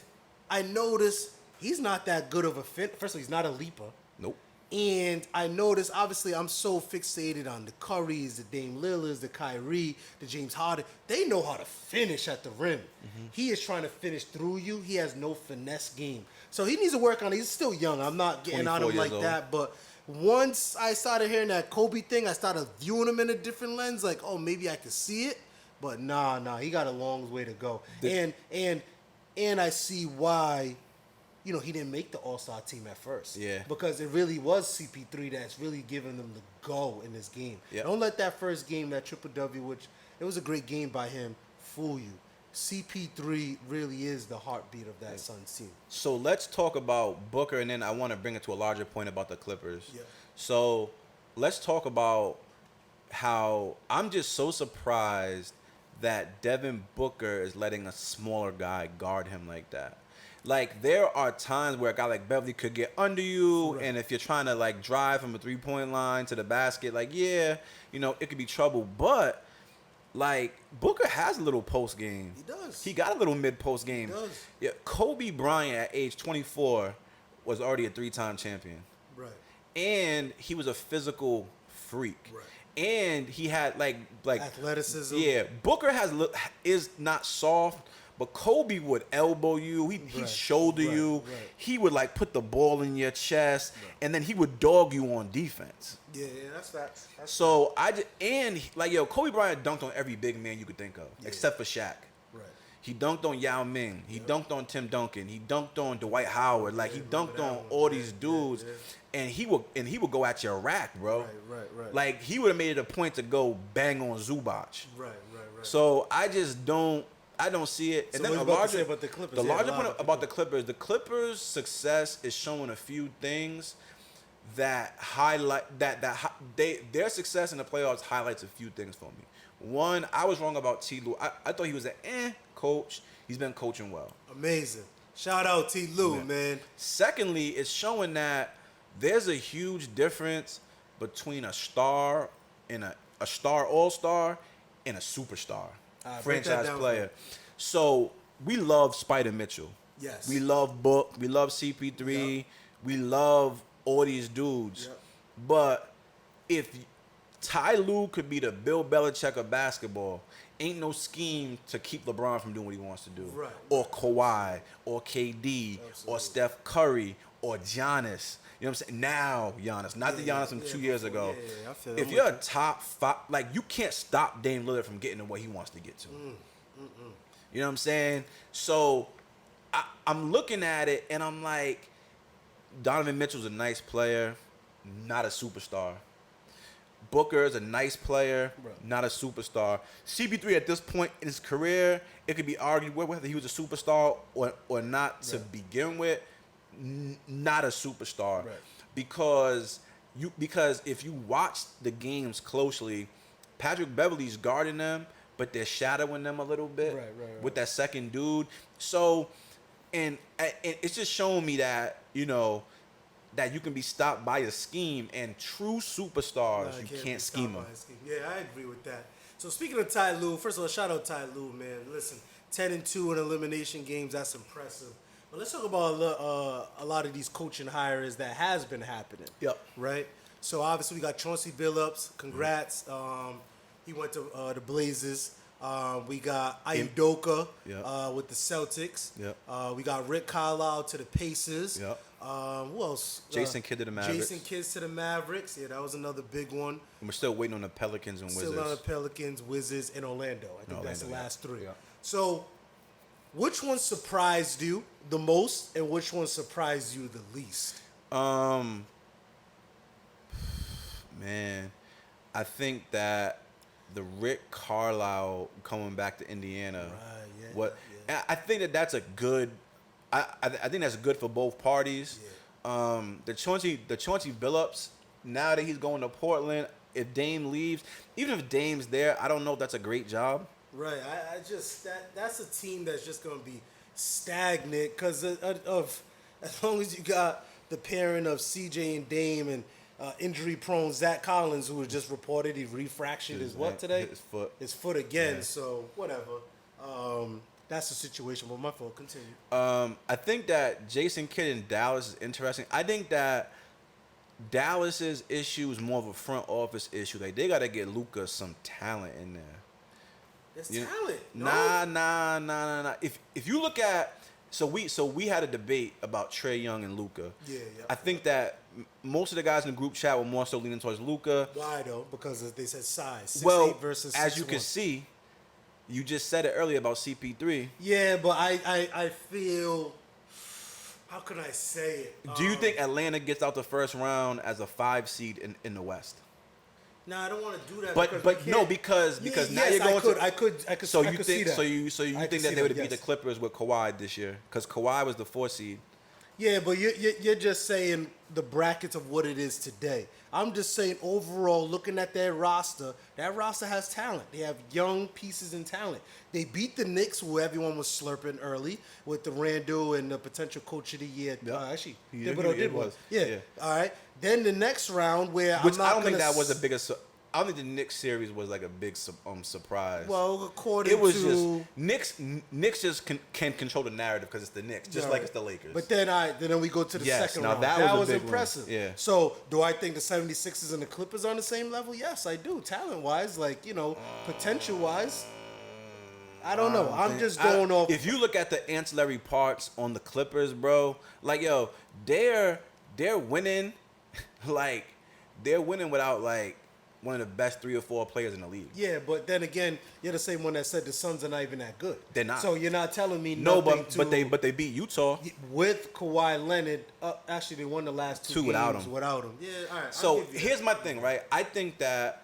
I noticed he's not that good of a fit. First of all, he's not a leaper. Nope. And I noticed, obviously, I'm so fixated on the Currys, the Dame Lillards, the Kyrie, the James Harden. They know how to finish at the rim. Mm-hmm. He is trying to finish through you. He has no finesse game. So he needs to work on it. He's still young. I'm not getting on him like that. But once I started hearing that Kobe thing, I started viewing him in a different lens. Like, oh, maybe I could see it. But nah, he got a long way to go. And I see why, he didn't make the All-Star team at first. Yeah. Because it really was CP3 that's really giving them the go in this game. Yep. Don't let that first game, that triple W, which it was a great game by him, fool you. CP3 really is the heartbeat of that Suns team. So let's talk about Booker, and then I want to bring it to a larger point about the Clippers. Yeah. So let's talk about how I'm just so surprised that Devin Booker is letting a smaller guy guard him like that. Like, there are times where a guy like Beverly could get under you, and if you're trying to, like, drive from a three-point line to the basket, like, it could be trouble. But, like, Booker has a little post game. He does. He got a little mid-post game. He does. Yeah, Kobe Bryant at age 24 was already a 3-time champion. Right. And he was a physical freak. Right. And he had, like athleticism. Yeah, Booker is not soft. But Kobe would elbow you. He'd shoulder you. Right. He would, like, put the ball in your chest, and then he would dog you on defense. Yeah, that's facts. So Kobe Bryant dunked on every big man you could think of, except for Shaq. Right. He dunked on Yao Ming. He dunked on Tim Duncan. He dunked on Dwight Howard. Like, he dunked on all these dudes, and he would go at your rack, bro. Right. Like, he would have made it a point to go bang on Zubac. Right. So I don't see it. And so then about the Clippers. The larger point about the Clippers' success is showing a few things that highlight their success in the playoffs highlights a few things for me. One, I was wrong about T. Lue. I thought he was an coach. He's been coaching well. Amazing. Shout out T. Lue, man. Secondly, it's showing that there's a huge difference between a star and a star all-star and a superstar, break that franchise down player. So we love Spider Mitchell. Yes. We love Book. We love CP3. Yep. We love all these dudes. Yep. But if Ty Lue could be the Bill Belichick of basketball, ain't no scheme to keep LeBron from doing what he wants to do. Right. Or Kawhi, or KD, or Steph Curry, or Giannis. You know what I'm saying? Now Giannis, not the Giannis from 2 years ago. Yeah, I feel if you're a top five, like you can't stop Dame Lillard from getting to what he wants to get to. You know what I'm saying? So I'm looking at it and I'm like, Donovan Mitchell's a nice player, not a superstar. Booker is a nice player, not a superstar. CP3 at this point in his career, it could be argued whether he was a superstar or not to begin with. Not a superstar, because if you watch the games closely, Patrick Beverly's guarding them, but they're shadowing them a little bit with that second dude. So, and it's just showing me that that you can be stopped by a scheme, and true superstars you can't scheme them. Yeah, I agree with that. So speaking of Ty Lue, first of all, shout out Ty Lue, man. Listen, 10-2 in elimination games, that's impressive. But let's talk about a lot of these coaching hires that has been happening. Yep. Right? So obviously we got Chauncey Billups. Congrats. He went to the Blazers. We got Udoka with the Celtics. Yep. We got Rick Carlisle to the Pacers. Yep. Who else? Jason Kidd to the Mavericks. Jason Kidd to the Mavericks. Yeah, that was another big one. And we're still waiting on the Pelicans and Wizards. Still on the Pelicans, Wizards, and Orlando. I think that's the last three. Yeah. So, which one surprised you the most, and which one surprised you the least? Man, I think that the Rick Carlisle coming back to Indiana. I think that's a good. I think that's good for both parties. Yeah. The Chauncey Billups, now that he's going to Portland, if Dame leaves, even if Dame's there, I don't know if that's a great job. Right. I just that's a team that's just going to be stagnant because of as long as you got the pairing of CJ and Dame and injury-prone Zach Collins, who was just reported he refractured his what today? His foot again. Yeah. So whatever. That's the situation. But my fault. Continue. I think that Jason Kidd in Dallas is interesting. I think that Dallas's issue is more of a front office issue. Like they got to get Luka some talent in there. There's talent. Nah. If you look at so we had a debate about Trae Young and Luka. Yeah. I think that most of the guys in the group chat were more so leaning towards Luka. Why though? Because they said size. 6'8" versus 6'1". As you can see, you just said it earlier about CP3. Yeah, but I feel. How can I say it? Do you think Atlanta gets out the first round as a 5 seed in the West? No, I don't want to do that. But no, because now you're going I could. So I you could think see that. so you think that they would beat the Clippers with Kawhi this year? Because Kawhi was the 4 seed. Yeah, but you're just saying the brackets of what it is today. I'm just saying overall, looking at that roster has talent. They have young pieces and talent. They beat the Knicks, who everyone was slurping early, with the Randall and the potential coach of the year. Actually, Thibodeau was. Yeah. All right. Then the next round, where I don't think that was the biggest. I don't think the Knicks series was like a big surprise. Well, according to just Knicks just can control the narrative because it's the Knicks, just like it's the Lakers. But then we go to the second round. That was impressive. Yeah. So do I think the 76ers and the Clippers are on the same level? Yes, I do. Talent wise, potential wise. I don't know. I'm just going off. If you look at the ancillary parts on the Clippers, bro, they're winning, they're winning without one of the best 3 or 4 players in the league. Yeah, but then again, you're the same one that said the Suns are not even that good. They're not. So you're not telling me no, nothing. but they beat Utah with Kawhi Leonard. Actually, they won the last two games without him. Yeah, all right. So here's my thing, right? I think that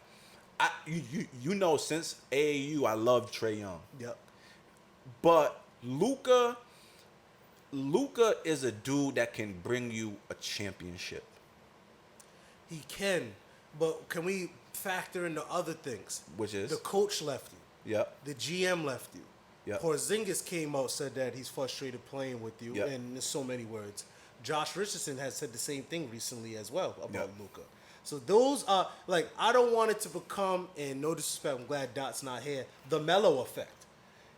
since AAU, I love Trae Young. Yep. But Luka is a dude that can bring you a championship. He can, but can we factor in the other things? Which is? The coach left you. Yep. The GM left you. Yep. Porzingis came out, said that he's frustrated playing with you, yep. and there's so many words. Josh Richardson has said the same thing recently as well about Luka. So those are like, I don't want it to become, and no disrespect, I'm glad Dot's not here, the Melo effect,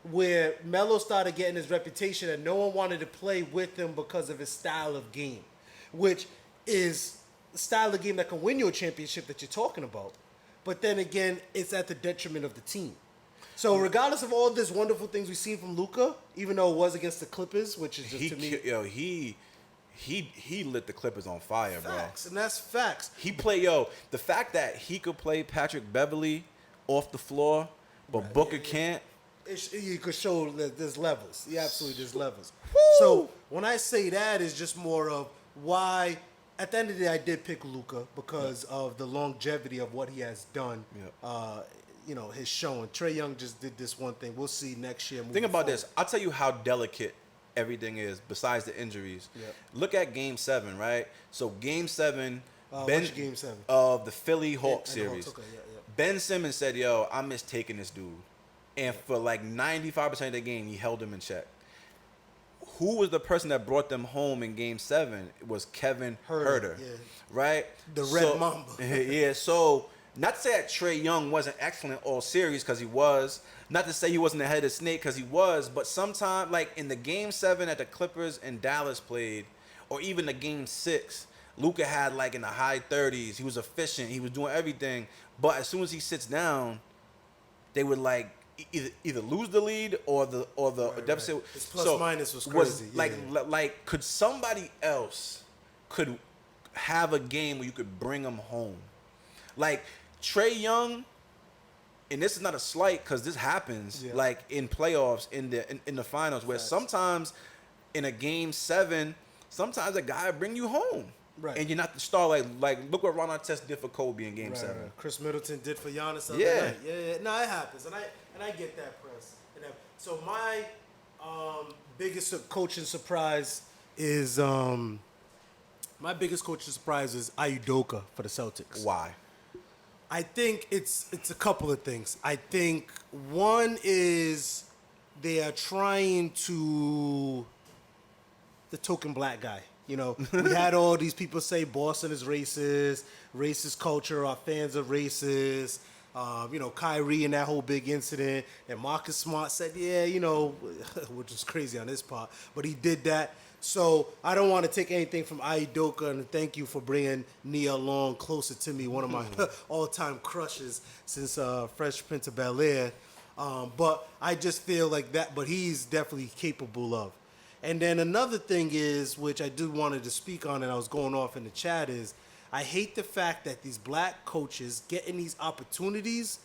where Melo started getting his reputation and no one wanted to play with him because of his style of game, which is the style of game that can win you a championship that you're talking about. But then again, it's at the detriment of the team. So regardless of all this wonderful things we've seen from Luka, even though it was against the Clippers, which is just to me, he lit the Clippers on fire, facts, and that's facts. He played, the fact that he could play Patrick Beverly off the floor, but Booker can't. You could show that there's levels. Yeah, absolutely, there's levels. Woo! So when I say that, is just more of why. At the end of the day, I did pick Luka because of the longevity of what he has done. His showing. Trae Young just did this one thing. We'll see next year. Think about this. I'll tell you how delicate everything is besides the injuries. Look at Game 7, right? So Game 7, which Game 7? Of the Philly Hawks series. Okay, Ben Simmons said, yo, I miss taking this dude. And for like 95% of the game, he held him in check. Who was the person that brought them home in Game 7? It was Kevin Huerter, right? The Red Mamba. Yeah, so not to say that Trae Young wasn't excellent all series, because he was. Not to say he wasn't ahead of Snake, because he was. But sometime, like in the Game 7 that the Clippers and Dallas played, or even the Game 6, Luka had like in the high 30s. He was efficient. He was doing everything. But as soon as he sits down, they would like either lose the lead or the deficit. Right. His plus minus was crazy. Like could somebody else could have a game where you could bring them home? Like Trae Young, and this is not a slight because this happens like in playoffs in the finals, where sometimes in a Game 7, sometimes a guy bring you home. Right. And you're not the star. Like look what Ron Artest did for Kobe in Game 7. Right. Chris Middleton did for Giannis the other night. Yeah. No, it happens. And I get that, press. So my biggest coaching surprise is Udoka for the Celtics. Why? I think it's a couple of things. I think one is they are trying to the token black guy. You know, we had all these people say Boston is racist culture, our fans are racist. Kyrie and that whole big incident. And Marcus Smart said, which was crazy on his part, but he did that. So I don't want to take anything from Udoka, and thank you for bringing Nia Long closer to me, one of my all-time crushes since Fresh Prince of Bel-Air. But I just feel like that, but he's definitely capable of. And then another thing is, which I do wanted to speak on, and I was going off in the chat, is I hate the fact that these black coaches getting these opportunities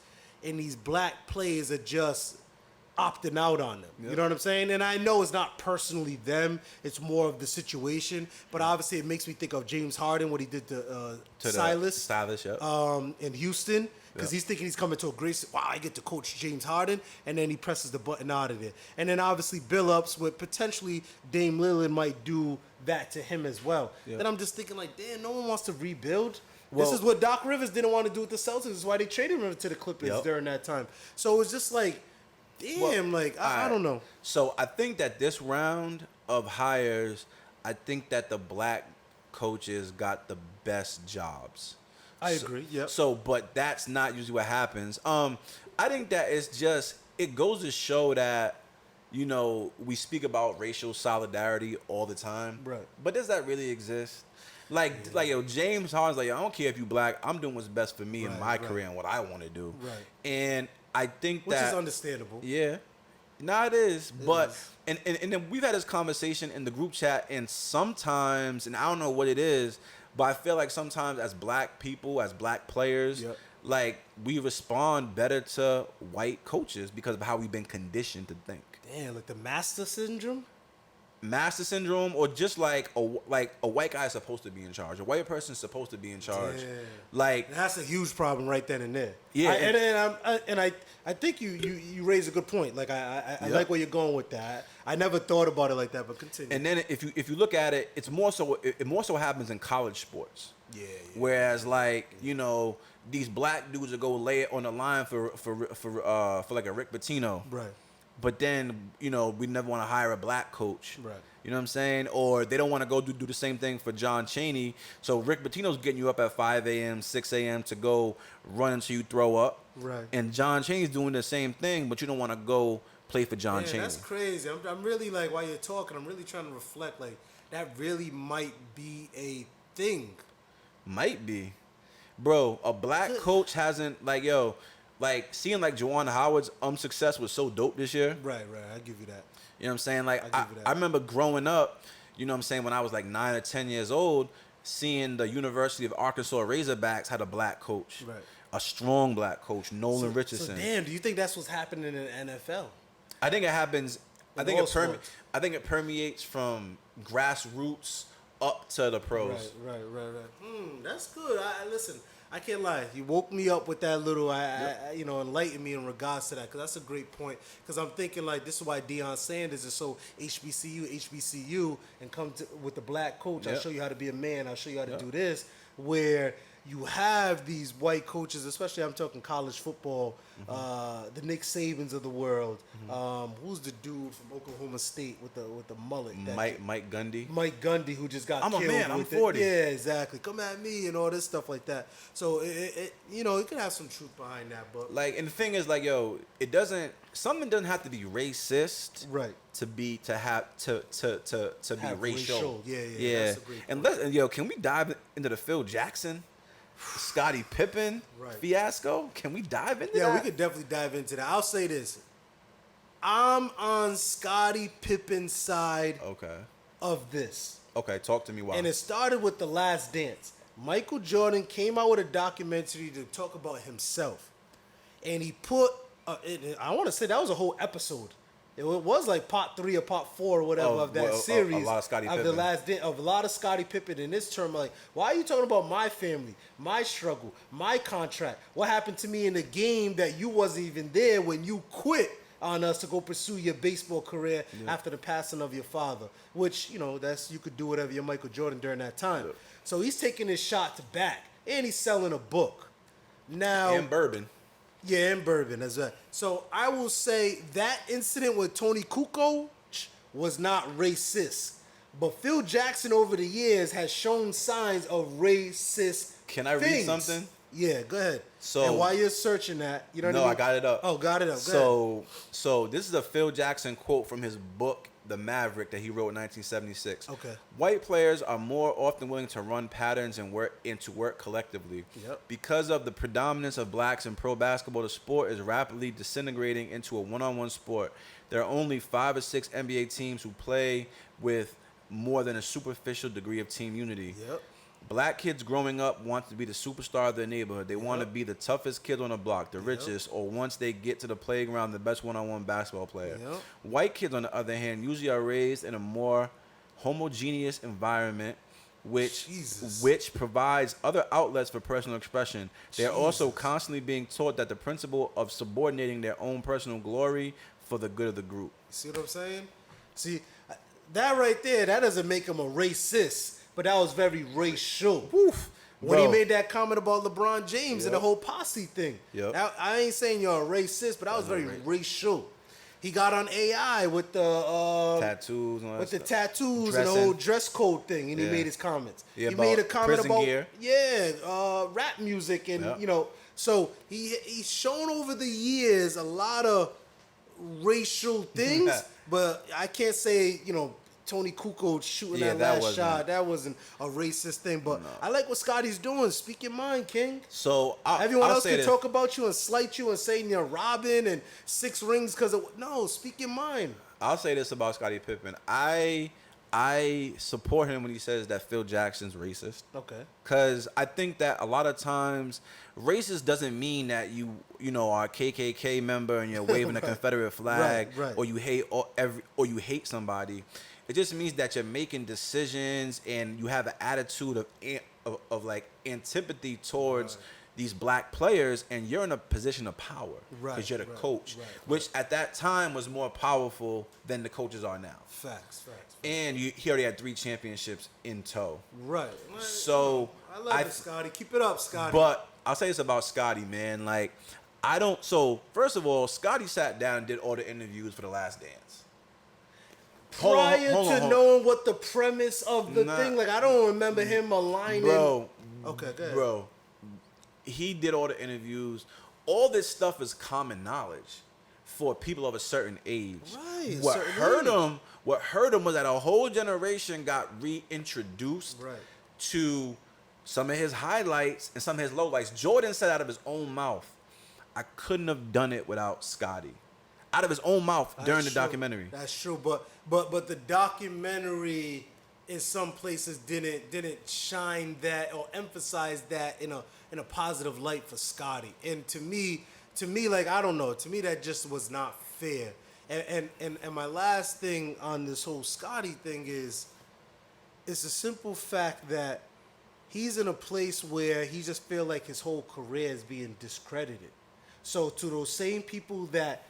and these black players are just opting out on them. Yep. You know what I'm saying? And I know it's not personally them. It's more of the situation. But obviously it makes me think of James Harden, what he did to Silas in Houston. Because he's thinking he's coming to a great... Wow, I get to coach James Harden. And then he presses the button out of there. And then obviously Billups with potentially Dame Lillard might do that to him as well. Yep. Then I'm just thinking like, damn, no one wants to rebuild. Well, this is what Doc Rivers didn't want to do with the Celtics. This is why they traded him to the Clippers during that time. So it's just like, damn, I don't know. So I think that this round of hires, I think that the black coaches got the best jobs. I agree. Yep. So, but that's not usually what happens. I think that it's just, it goes to show that, we speak about racial solidarity all the time. Right. But does that really exist? James Harden's like, I don't care if you black, I'm doing what's best for me in my career and what I want to do. Right. And I think which is understandable. Yeah. No, it is. And then we've had this conversation in the group chat, and sometimes, and I don't know what it is, but I feel like sometimes as black people, as black players, like we respond better to white coaches because of how we've been conditioned to think. Damn, like the master syndrome? Master syndrome, or just like a white guy is supposed to be in charge. A white person is supposed to be in charge. Yeah. Like that's a huge problem right then and there. Yeah. I think you raise a good point. Like I like where you're going with that. I never thought about it like that, but continue. And then if you look at it, it more so happens in college sports. Yeah. Whereas these black dudes will go lay it on the line for like a Rick Pitino. Right. but then, we never want to hire a black coach. Right. You know what I'm saying? Or they don't want to go do the same thing for John Chaney. So Rick Pitino's getting you up at 5 a.m., 6 a.m. to go run until you throw up. Right. And John Chaney's doing the same thing, but you don't want to go play for John Chaney. That's crazy. I'm really, like, while you're talking, I'm really trying to reflect, like, that really might be a thing. Might be. Bro, a black coach hasn't, seeing, Juwan Howard's success was so dope this year. Right. I give you that. You know what I'm saying? I remember growing up, you know what I'm saying, when I was 9 or 10 years old, seeing the University of Arkansas Razorbacks had a black coach. Right. A strong black coach, Nolan Richardson. So, damn, do you think that's what's happening in the NFL? I think it happens. I think it permeates from grassroots up to the pros. Right. That's good. Listen. I can't lie. You woke me up with that little, enlightened me in regards to that, because that's a great point. Because I'm thinking, this is why Deion Sanders is so HBCU, and come with the black coach. I'll show you how to be a man. I'll show you how to do this. Where you have these white coaches, especially I'm talking college football, the Nick Sabans of the world. Who's the dude from Oklahoma State with the mullet? Mike Gundy. Mike Gundy, who just got killed. I'm a man. I'm with 40. Yeah, exactly. Come at me and all this stuff like that. So it could have some truth behind that, but and the thing is, something doesn't have to be racist, right? To be racial. Yeah. That's a great And can we dive into the Phil Jackson, Scottie Pippen fiasco? Can we dive into that? Yeah, we could definitely dive into that. I'll say this. I'm on Scottie Pippen's side of this. Okay, talk to me why. And it started with The Last Dance. Michael Jordan came out with a documentary to talk about himself. And he put, I want to say that was a whole episode. It was part 3 or part 4 or whatever of that series. A lot of Scottie Pippen. The Last Dance, of a lot of Scottie Pippen in this term. Why are you talking about my family, my struggle, my contract? What happened to me in the game that you wasn't even there when you quit on us to go pursue your baseball career after the passing of your father? Which, that's, you could do whatever you're Michael Jordan during that time. So he's taking his shot back, and he's selling a book. Now, and bourbon. Yeah, and bourbon as well. So I will say that incident with Tony Kukoc was not racist. But Phil Jackson over the years has shown signs of racist Can I read something? Yeah, go ahead. So, and while you're searching that, you know what I mean? I got it up. Oh, got it up. So this is a Phil Jackson quote from his book, The Maverick, that he wrote in 1976. Okay. White players are more often willing to run patterns and to work collectively. Yep. Because of the predominance of blacks in pro basketball, the sport is rapidly disintegrating into a one-on-one sport. There are only 5 or 6 NBA teams who play with more than a superficial degree of team unity. Yep. Black kids growing up want to be the superstar of their neighborhood. They want to be the toughest kid on the block, the richest, or once they get to the playground, the best one-on-one basketball player. Yep. White kids, on the other hand, usually are raised in a more homogeneous environment, which provides other outlets for personal expression. They're also constantly being taught that the principle of subordinating their own personal glory for the good of the group. See what I'm saying? See, that right there, that doesn't make him a racist. But that was very racial. Woof. When he made that comment about LeBron James and the whole posse thing. Yep. I ain't saying you're a racist, but that was very racial. He got on AI with the tattoos, and the tattoos and the whole dress code thing, and he made his comments. Yeah, he made a comment about gear. rap music, and so he's shown over the years a lot of racial things, but I can't say Tony Kukoc shooting that last shot. That wasn't a racist thing, but I like what Scotty's doing. Speak your mind, King. So everyone else can talk about you and slight you and say you're robbing and 6 rings because of no. Speak your mind. I'll say this about Scottie Pippen. I support him when he says that Phil Jackson's racist. Okay. Because I think that a lot of times racist doesn't mean that you are a KKK member and you're waving a Confederate flag, or you hate somebody. It just means that you're making decisions and you have an attitude of like antipathy towards these black players, and you're in a position of power because you're the coach, which at that time was more powerful than the coaches are now. Facts. And he already had 3 championships in tow. Right. So I love it, Scotty. Keep it up, Scotty. But I'll say this about Scotty, man. Like, So first of all, Scotty sat down and did all the interviews for The Last Dance. Prior to knowing what the premise of the thing, like I don't remember him aligning. Bro. Okay, good. Bro, he did all the interviews. All this stuff is common knowledge for people of a certain age. Right. What hurt him was that a whole generation got reintroduced to some of his highlights and some of his lowlights. Jordan said out of his own mouth, I couldn't have done it without Scotty. Out of his own mouth during the documentary. That's true, but the documentary in some places didn't shine that or emphasize that in a positive light for Scotty. And to me, like I don't know, to me that just was not fair. And my last thing on this whole Scotty thing is it's a simple fact that he's in a place where he just feel like his whole career is being discredited. So to those same people that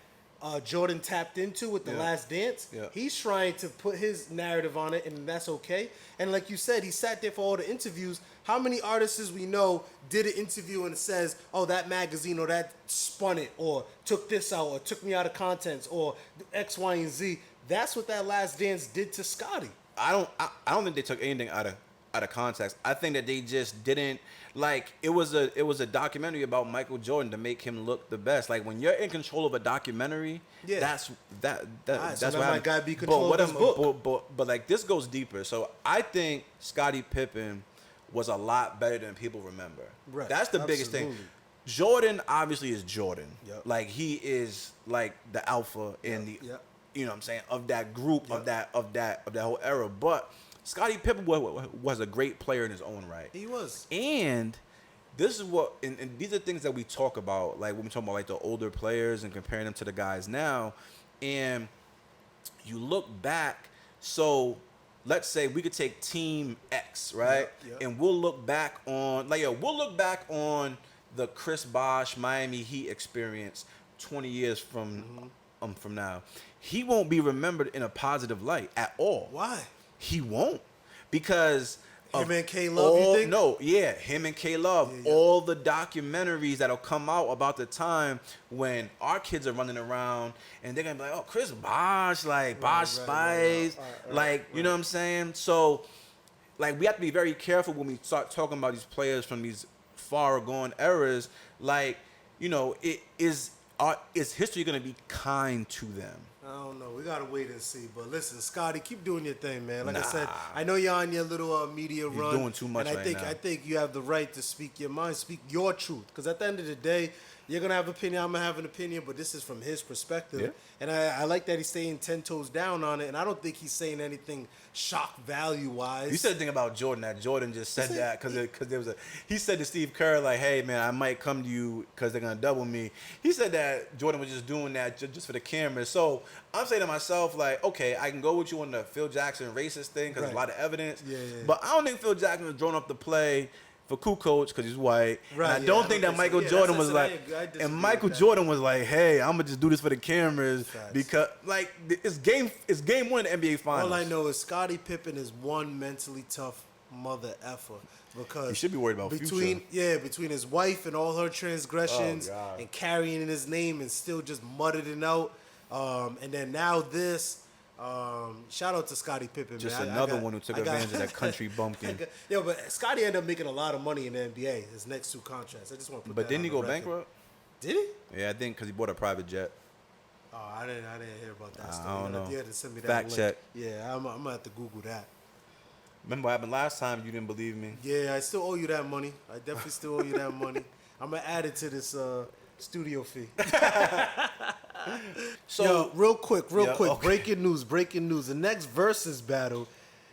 Jordan tapped into with The Last Dance, he's trying to put his narrative on it, and that's okay. And like you said, he sat there for all the interviews. How many artists we know did an interview and it says, oh, that magazine or that spun it or took this out or took me out of context or X, Y, and Z. That's what that Last Dance did to Scotty. I don't think they took anything out of context. I think that they just didn't like it was a documentary about Michael Jordan to make him look the best. Like when you're in control of a documentary, that's that's what my guy be control of his book. But like this goes deeper. So I think Scottie Pippen was a lot better than people remember. Right. That's the biggest thing. Jordan obviously is Jordan. Yep. Like he is like the alpha in the you know what I'm saying, of that group, of that whole era. But Scottie Pippen was a great player in his own right. He was. And this is what, and these are things that we talk about, like when we talk about like the older players and comparing them to the guys now. And you look back, so let's say we could take Team X, right? And we'll look back on, the Chris Bosh Miami Heat experience 20 years from now. He won't be remembered in a positive light at all. Why? He won't, because him and K Love. You think? No, him and K Love. All the documentaries that'll come out about the time when our kids are running around and they're gonna be like, "Oh, Chris Bosh, like Bosh Spice, you know what I'm saying?" So, like, we have to be very careful when we start talking about these players from these far gone eras. Like, you know, is history gonna be kind to them? I don't know. We gotta wait and see. But listen, Scotty, keep doing your thing, man. Like I said, I know you're on your little media run. You're doing too much and I think you have the right to speak your mind, speak your truth. Because at the end of the day, you're gonna have an opinion. I'm gonna have an opinion. But this is from his perspective. Yeah. And I like that he's staying 10 toes down on it. And I don't think he's saying anything shock value wise. You said the thing about Jordan that Jordan just said that because there was he said to Steve Kerr, like, "Hey man, I might come to you because they're gonna double me." He said that Jordan was just doing that just for the camera. So I'm saying to myself, like, okay, I can go with you on the Phil Jackson racist thing because there's a lot of evidence. But I don't think Phil Jackson was drawn up the play for Kukoc because he's white. Right, and I don't think that Michael Jordan was like, and Michael Jordan was like, "Hey, I'm gonna just do this for the cameras because like it's game one in the NBA Finals." All I know is Scottie Pippen is one mentally tough mother effer because he should be worried about future. Between his wife and all her transgressions and carrying in his name and still just muttering out, and then now this. Shout out to Scottie Pippen, just man. another one who took advantage of that country bumpkin. But Scottie ended up making a lot of money in the NBA. His next 2 contracts. I just want to put But didn't he go bankrupt? Did he? Yeah, I think because he bought a private jet. Oh, I didn't hear about that story. I don't know. You had to send me that Fact link. check. Yeah, I'm gonna have to Google that. Remember what happened last time? You didn't believe me. Yeah, I still owe you that money. I definitely still owe you that money. I'm gonna add it to this studio fee. So, yo, real quick. Okay. Breaking news. The next versus battle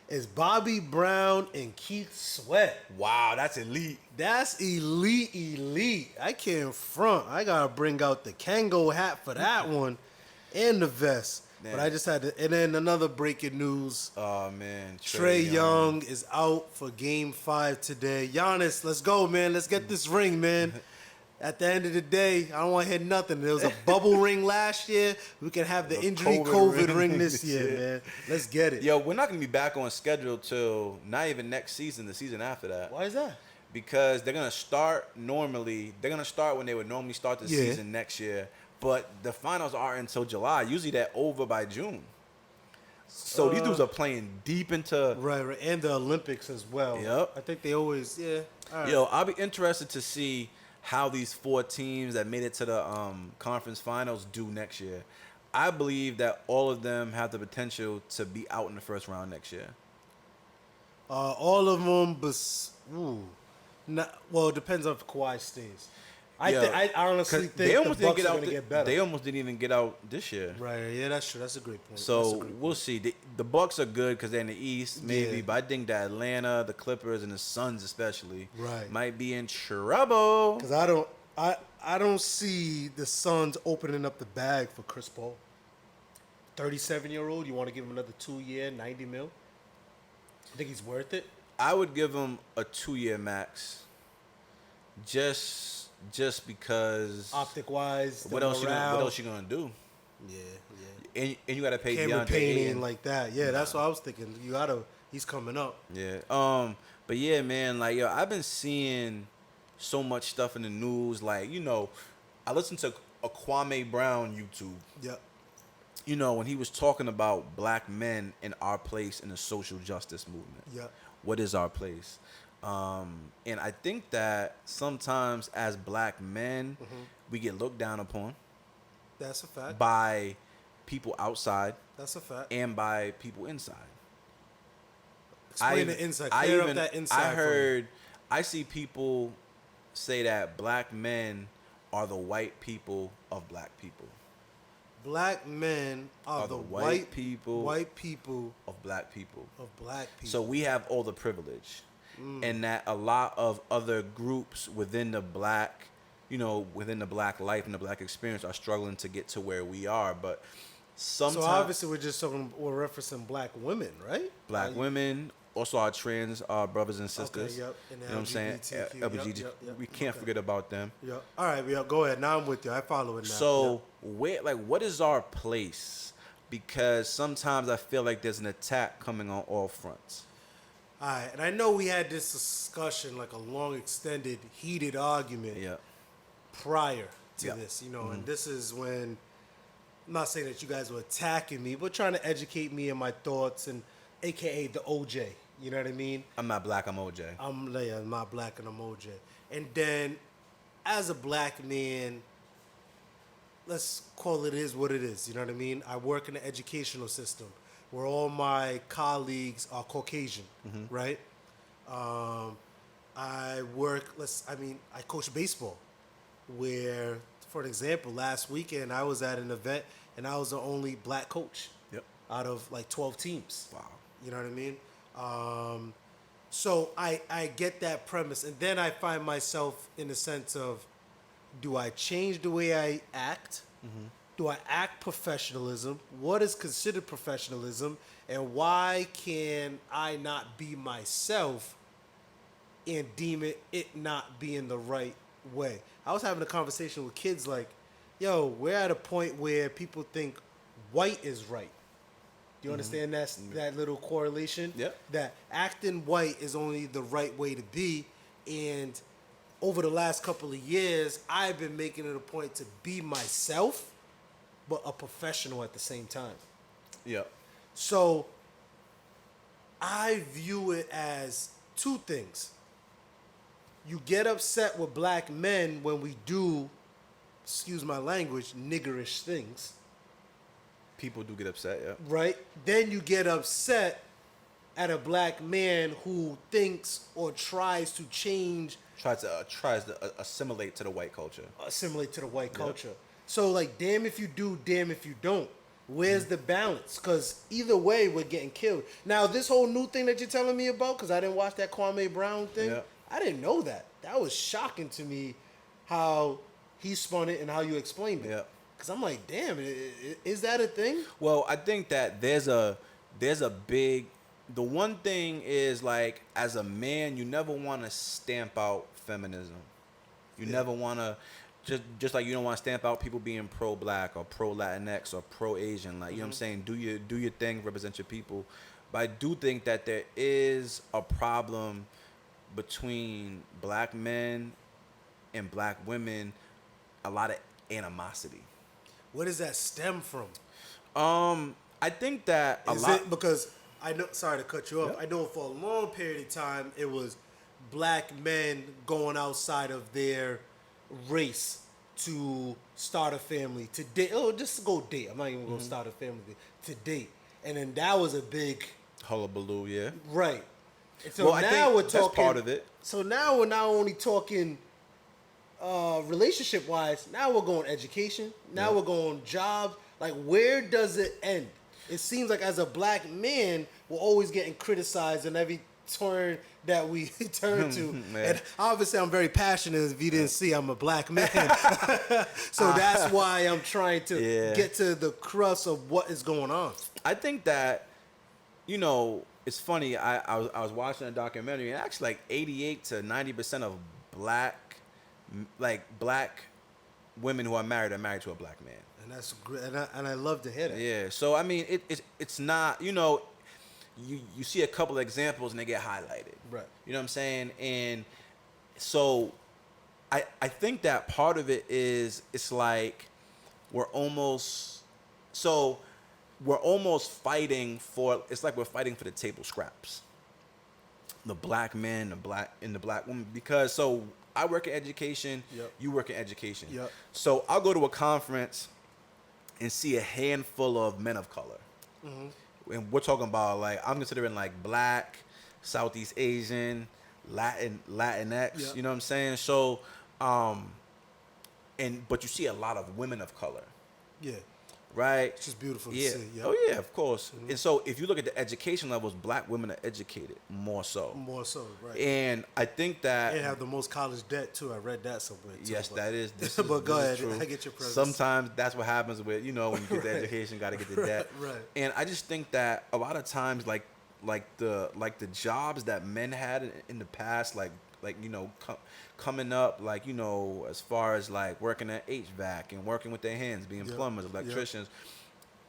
is Bobby Brown and Keith Sweat. Wow, that's elite. That's elite. I can't front. I gotta bring out the Kango hat for that one and the vest. Man. But I just had to. And then another breaking news. Oh man, Trae Young is out for Game 5 today. Giannis, let's go, man. Let's get this ring, man. At the end of the day, I don't want to hear nothing. There was a bubble ring last year. We can have the injury COVID ring this year, man. Let's get it. Yo, we're not going to be back on schedule till not even next season, the season after that. Why is that? because they're gonna start normally. They're gonna start when they would normally start the season next year, but the finals aren't until July. Usually they're over by June. So these dudes are playing deep into right, and the Olympics as well. Yep. I think they always All right. Yo, I'll be interested to see how these 4 teams that made it to the conference finals do next year. I believe that all of them have the potential to be out in the first round next year. All of them, but well, it depends on if Kawhi stays. I honestly think they almost the didn't Bucks get are out. going to get better. They almost didn't even get out this year. Right, yeah, that's true. That's a great point. So we'll see. The Bucks are good because they're in the East, maybe. Yeah. But I think that Atlanta, the Clippers, and the Suns especially, Right. might be in trouble. Because I don't see the Suns opening up the bag for Chris Paul. 37-year-old, you want to give him another 2 year, $90 million? I think he's worth it. I would give him a 2-year max. Just because. Optic wise, What else you gonna do? Yeah. And you gotta pay Cameron DeAndre Payne Ayton. like that. Yeah, that's what I was thinking. He's coming up. Yeah. But yeah, man, like yo, I've been seeing so much stuff in the news. Like, I listened to a Kwame Brown YouTube. Yep. When he was talking about black men and our place in the social justice movement. Yep. What is our place? And I think that sometimes as black men, we get looked down upon. That's a fact. By people outside. That's a fact. And by people inside. Explain the inside. Clear up that inside. I see people say that black men are the white people of black people. Black men are the white people of black people. So we have all the privilege. And that a lot of other groups within the black life and the black experience are struggling to get to where we are. But sometimes, so obviously we're referencing black women, right? Black women, also our trans brothers and sisters. Okay, yep. And you know what I'm saying? LGBTQ, yep. We can't forget about them. Yep. All right, go ahead. Now I'm with you. I follow it now. So what is our place? Because sometimes I feel like there's an attack coming on all fronts. All right, and I know we had this discussion, like a long, extended, heated argument prior to this, and this is when, I'm not saying that you guys were attacking me, but trying to educate me in my thoughts, and AKA the OJ, you know what I mean? I'm not black, I'm OJ. I'm not black and I'm OJ. And then, as a black man, let's call it is what it is, you know what I mean? I work in the educational system, where all my colleagues are Caucasian, right? I coach baseball, where, for an example, last weekend I was at an event and I was the only black coach out of like 12 teams. Wow. You know what I mean? So I get that premise, and then I find myself in the sense of, do I change the way I act? Do I act professionalism? What is considered professionalism? And why can I not be myself and deem it not being the right way? I was having a conversation with kids like, yo, we're at a point where people think white is right. Do you understand that little correlation? Yep. That acting white is only the right way to be. And over the last couple of years, I've been making it a point to be myself, but a professional at the same time. Yeah. So I view it as two things. You get upset with black men when we do, excuse my language, niggerish things. People do get upset, yeah. Right? Then you get upset at a black man who thinks or tries to change. Tries to assimilate to the white culture. So, like, damn if you do, damn if you don't. Where's the balance? Because either way, we're getting killed. Now, this whole new thing that you're telling me about, because I didn't watch that Kwame Brown thing, I didn't know that. That was shocking to me how he spun it and how you explained it. Yeah. Because I'm like, damn, is that a thing? Well, I think that there's a big... The one thing is, like, as a man, you never want to stamp out feminism. You never want to... Just like you don't want to stamp out people being pro-black or pro-Latinx or pro-Asian. Like, you know what I'm saying? Do your thing, represent your people. But I do think that there is a problem between black men and black women a lot of animosity. Where does that stem from? I think that Is it because I know? Sorry to cut you off. Yep. I know for a long period of time it was black men going outside of their race to start a family, to date. Oh, just to go date. I'm not even going to start a family, to date. And then that was a big hullabaloo, yeah. right. And so Well, I now think we're that's talking part of it. So now we're not only talking relationship wise. Now we're going education. Now we're going jobs. Like, where does it end? It seems like as a black man, we're always getting criticized in every turn that we turn to. And obviously, I'm very passionate. If you didn't see, I'm a black man. So that's why I'm trying to get to the crux of what is going on. I think that, you know, it's funny. I was watching a documentary, and actually, like 88 to 90% of black women who are married to a black man. And that's great. And I love to hear that. Yeah. So I mean, it's not, you know, you see a couple of examples and they get highlighted. Right. You know what I'm saying? And so I think that part of it is it's like we're almost fighting for, it's like we're fighting for the table scraps. The black man, the black woman, because so I work in education, you work in education. Yep. So I'll go to a conference and see a handful of men of color. And we're talking about, like, I'm considering like black, Southeast Asian, Latinx, you know what I'm saying? So, but you see a lot of women of color. Yeah. Right? It's just beautiful to yeah. see. Yep. Oh, yeah, of course. And so if you look at the education levels, black women are educated more so. More so, right. And I think that... They have the most college debt, too. I read that somewhere, too. Yes, that is. But go ahead. True. I get your presence. Sometimes that's what happens with, you know, when you get the education, got to get the debt. Right. And I just think that a lot of times, like the jobs that men had in the past, like you know, coming up, like, you know, as far as like working at HVAC and working with their hands, being plumbers, electricians,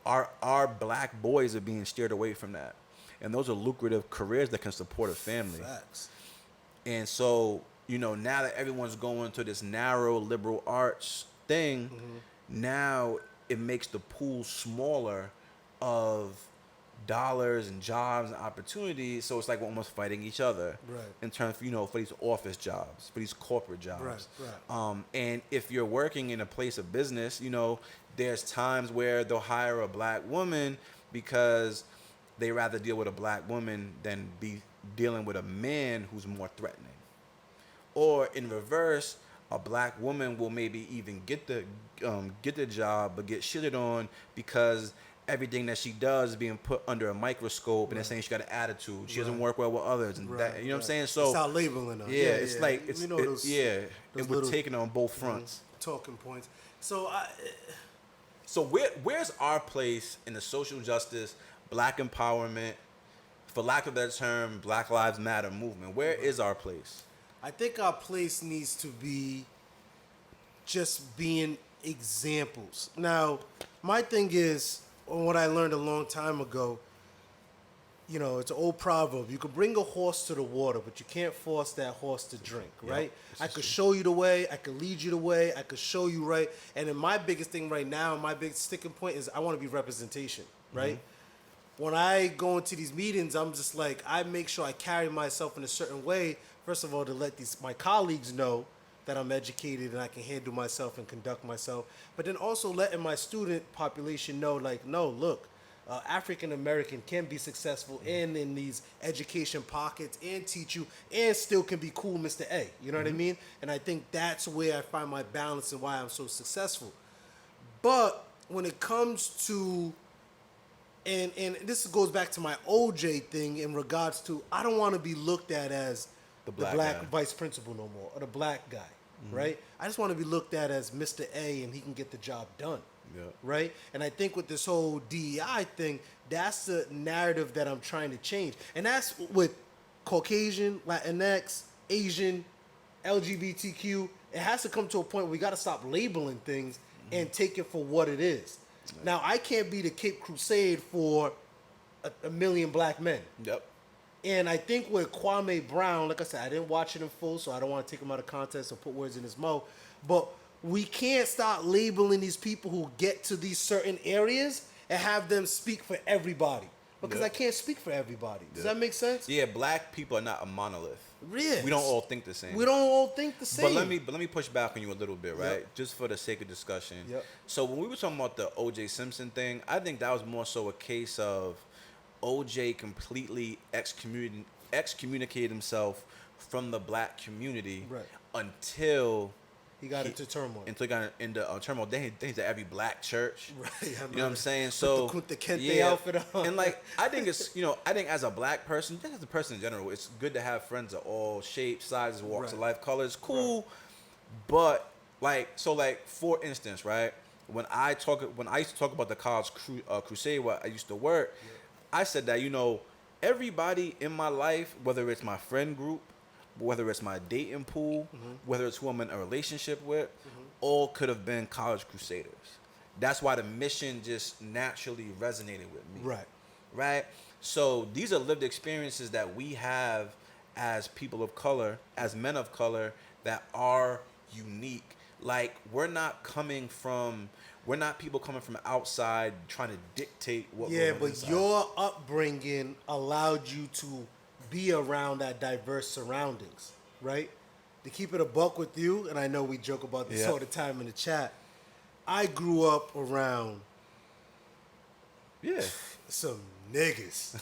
our black boys are being steered away from that. And those are lucrative careers that can support a family. Facts. And so, you know, now that everyone's going to this narrow liberal arts thing, now it makes the pool smaller of dollars and jobs and opportunities. So it's like we're almost fighting each other in terms of, you know, for these office jobs, for these corporate jobs. And if you're working in a place of business, you know, there's times where they'll hire a black woman because they rather deal with a black woman than be dealing with a man who's more threatening. Or in reverse, a black woman will maybe even get the job but get shitted on because everything that she does is being put under a microscope, and they're saying she got an attitude. She doesn't work well with others, and that, you know what I'm saying? So start labeling her. Yeah, it's like it's we know and we're taking on both fronts. Talking points. So where's our place in the social justice, black empowerment, for lack of a better term, Black Lives Matter movement? Where is our place? I think our place needs to be just being examples. Now, my thing is, what I learned a long time ago, you know, it's an old proverb. You can bring a horse to the water, but you can't force that horse to drink, right? I could show you the way. I could lead you the way. I could show you right. And then my biggest thing right now, my big sticking point is I want to be representation, right? When I go into these meetings, I'm just like, I make sure I carry myself in a certain way, first of all, to let my colleagues know that I'm educated and I can handle myself and conduct myself. But then also letting my student population know, like, no, look, African American can be successful and in these education pockets and teach you and still can be cool, Mr. A. You know what I mean? And I think that's where I find my balance and why I'm so successful. But when it comes to, and this goes back to my OJ thing in regards to, I don't want to be looked at as the black vice principal no more, or the black guy, right? I just want to be looked at as Mr. A and he can get the job done, right? And I think with this whole DEI thing, that's the narrative that I'm trying to change. And that's with Caucasian, Latinx, Asian, LGBTQ. It has to come to a point where we got to stop labeling things and take it for what it is. Now, I can't be the Cape Crusade for a million black men. And I think with Kwame Brown, like I said, I didn't watch it in full, so I don't want to take him out of context or put words in his mouth. But we can't start labeling these people who get to these certain areas and have them speak for everybody. Because I can't speak for everybody. Does that make sense? Yeah, black people are not a monolith. Yes. We don't all think the same. We don't all think the same. But let me push back on you a little bit, right? Just for the sake of discussion. So when we were talking about the O.J. Simpson thing, I think that was more so a case of O.J. completely excommunicated himself from the black community until he got into turmoil. Until he got into turmoil. Then he's at every black church. Right. You know what I'm saying? So put the Kente outfit on. And like I think it's I think as a black person, just as a person in general, it's good to have friends of all shapes, sizes, walks of life, colors. Cool. But for instance, right? When I used to talk about the college crusade where I used to work, I said that everybody in my life, whether it's my friend group, whether it's my dating pool, whether it's who I'm in a relationship with, all could have been college crusaders. That's why the mission just naturally resonated with me. Right? So these are lived experiences that we have as people of color, as men of color, that are unique. Like, we're not people coming from outside trying to dictate what we're doing. But your upbringing allowed you to be around that diverse surroundings, right? To keep it a buck with you, and I know we joke about this all the time in the chat, I grew up around some niggas.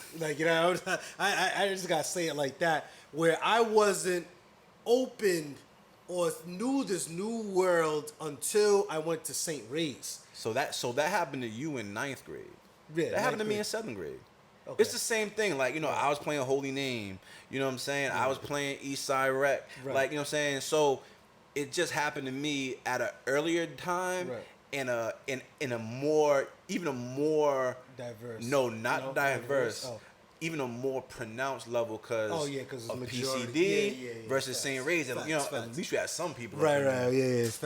I just gotta say it like that, where I wasn't open or knew this new world until I went to St. Ray's. So that happened to you in 9th grade. Yeah, that happened to me in 7th grade. Okay. It's the same thing. Like, I was playing Holy Name. You know what I'm saying? I was playing East Side Rec. Like, you know what I'm saying? So it just happened to me at an earlier time in a more diverse. No, not diverse. Even a more pronounced level because of PCD versus St. Ray's. And, at least you had some people. It's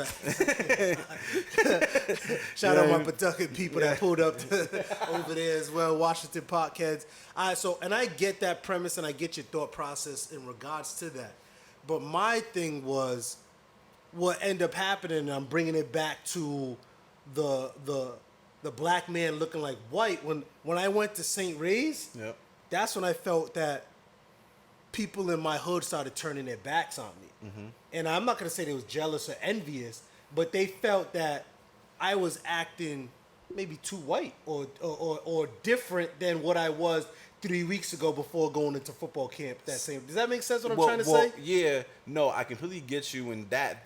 Shout out my Pawtucket people that pulled up over there as well, Washington Podcasts. And I get that premise and I get your thought process in regards to that. But my thing was what ended up happening, and I'm bringing it back to the black man looking like white. When I went to St. Ray's, that's when I felt that people in my hood started turning their backs on me. And I'm not going to say they was jealous or envious, but they felt that I was acting maybe too white or different than what I was 3 weeks ago before going into football camp. Does that make sense what I'm trying to say? Yeah, no, I completely get you, and that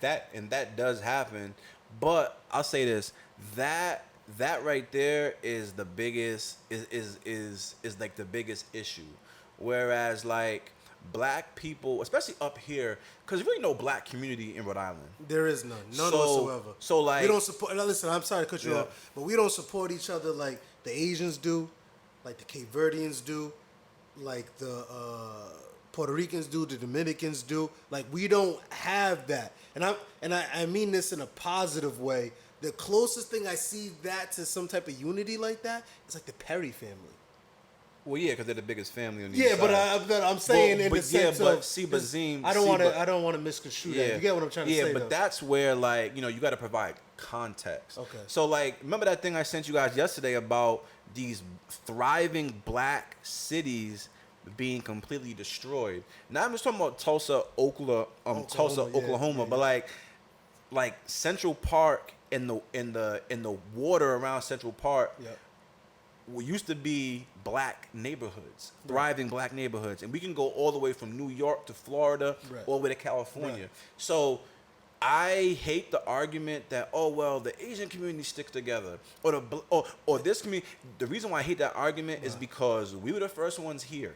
does happen. But I'll say this, that right there is the biggest is like the biggest issue. Whereas like black people, especially up here, because there's really no black community in Rhode Island. There is none whatsoever. So like we don't support. Now listen, I'm sorry to cut you off, but we don't support each other like the Asians do, like the Cape Verdeans do, like the Puerto Ricans do, the Dominicans do. Like we don't have that, and I mean this in a positive way. The closest thing I see that to some type of unity like that is like the Perry family. Well, yeah, because they're the biggest family on the side. But I'm saying in the sense of Zeem, I don't want to misconstrue that. You get what I'm trying to say? Yeah, but that's where like you got to provide context. Okay. So like, remember that thing I sent you guys yesterday about these thriving black cities being completely destroyed. Now I'm just talking about Tulsa, Oklahoma, but like Central Park. In the water around Central Park, used to be black neighborhoods, thriving black neighborhoods, and we can go all the way from New York to Florida, all the way to California. So I hate the argument that the Asian community sticks together, or this community. The reason why I hate that argument is because we were the first ones here.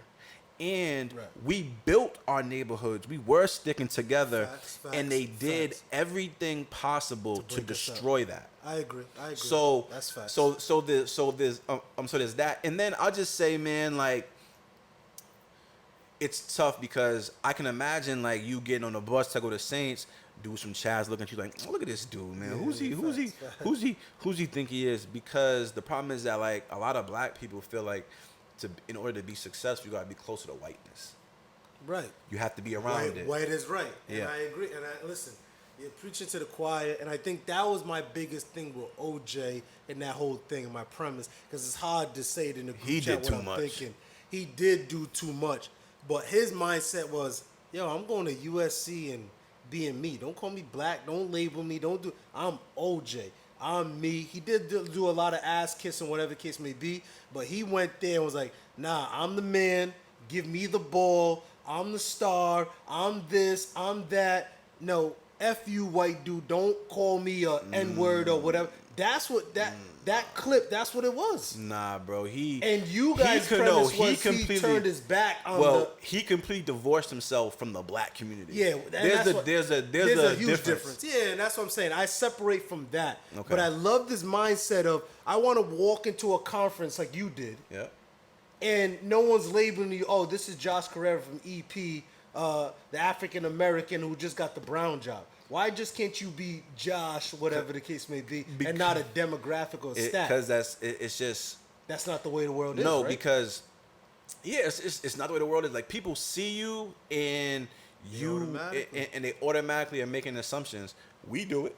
And we built our neighborhoods. We were sticking together, and they did everything possible to destroy that. I agree. So that's facts. So there's that, and then I'll just say, man, like it's tough because I can imagine like you getting on the bus to go to Saints, do some Chaz looking at you like, oh, look at this dude, man. Who's he think he is? Because the problem is that like a lot of black people feel like in order to be successful, you gotta be closer to whiteness. Right. You have to be around it. White is right. And Yeah. I agree. And listen, you're preaching to the choir. And I think that was my biggest thing with OJ and that whole thing and my premise. Because it's hard to say it in the group He chat did what too I'm much. thinking. He did do too much. But his mindset was, yo, I'm going to USC and being me. Don't call me black. Don't label me. I'm OJ. I'm me. He did do a lot of ass kissing, whatever the case may be. But he went there and was like, nah, I'm the man. Give me the ball. I'm the star. I'm this. I'm that. No, F you, white dude. Don't call me a N-word or whatever. That's what that clip. That's what it was. Nah, bro. And you guys' premise was he turned his back on he completely divorced himself from the black community. Yeah, there's a huge difference. Yeah, and that's what I'm saying. I separate from that. Okay. But I love this mindset of I want to walk into a conference like you did. Yeah. And no one's labeling you, oh, this is Josh Carrera from EP, the African American who just got the brown job. Why just can't you be Josh, whatever the case may be, and not a demographic or a stat? Because it's just... That's not the way the world is, No, right? because, yeah, it's not the way the world is. Like, people see you and and they automatically are making assumptions. We do it.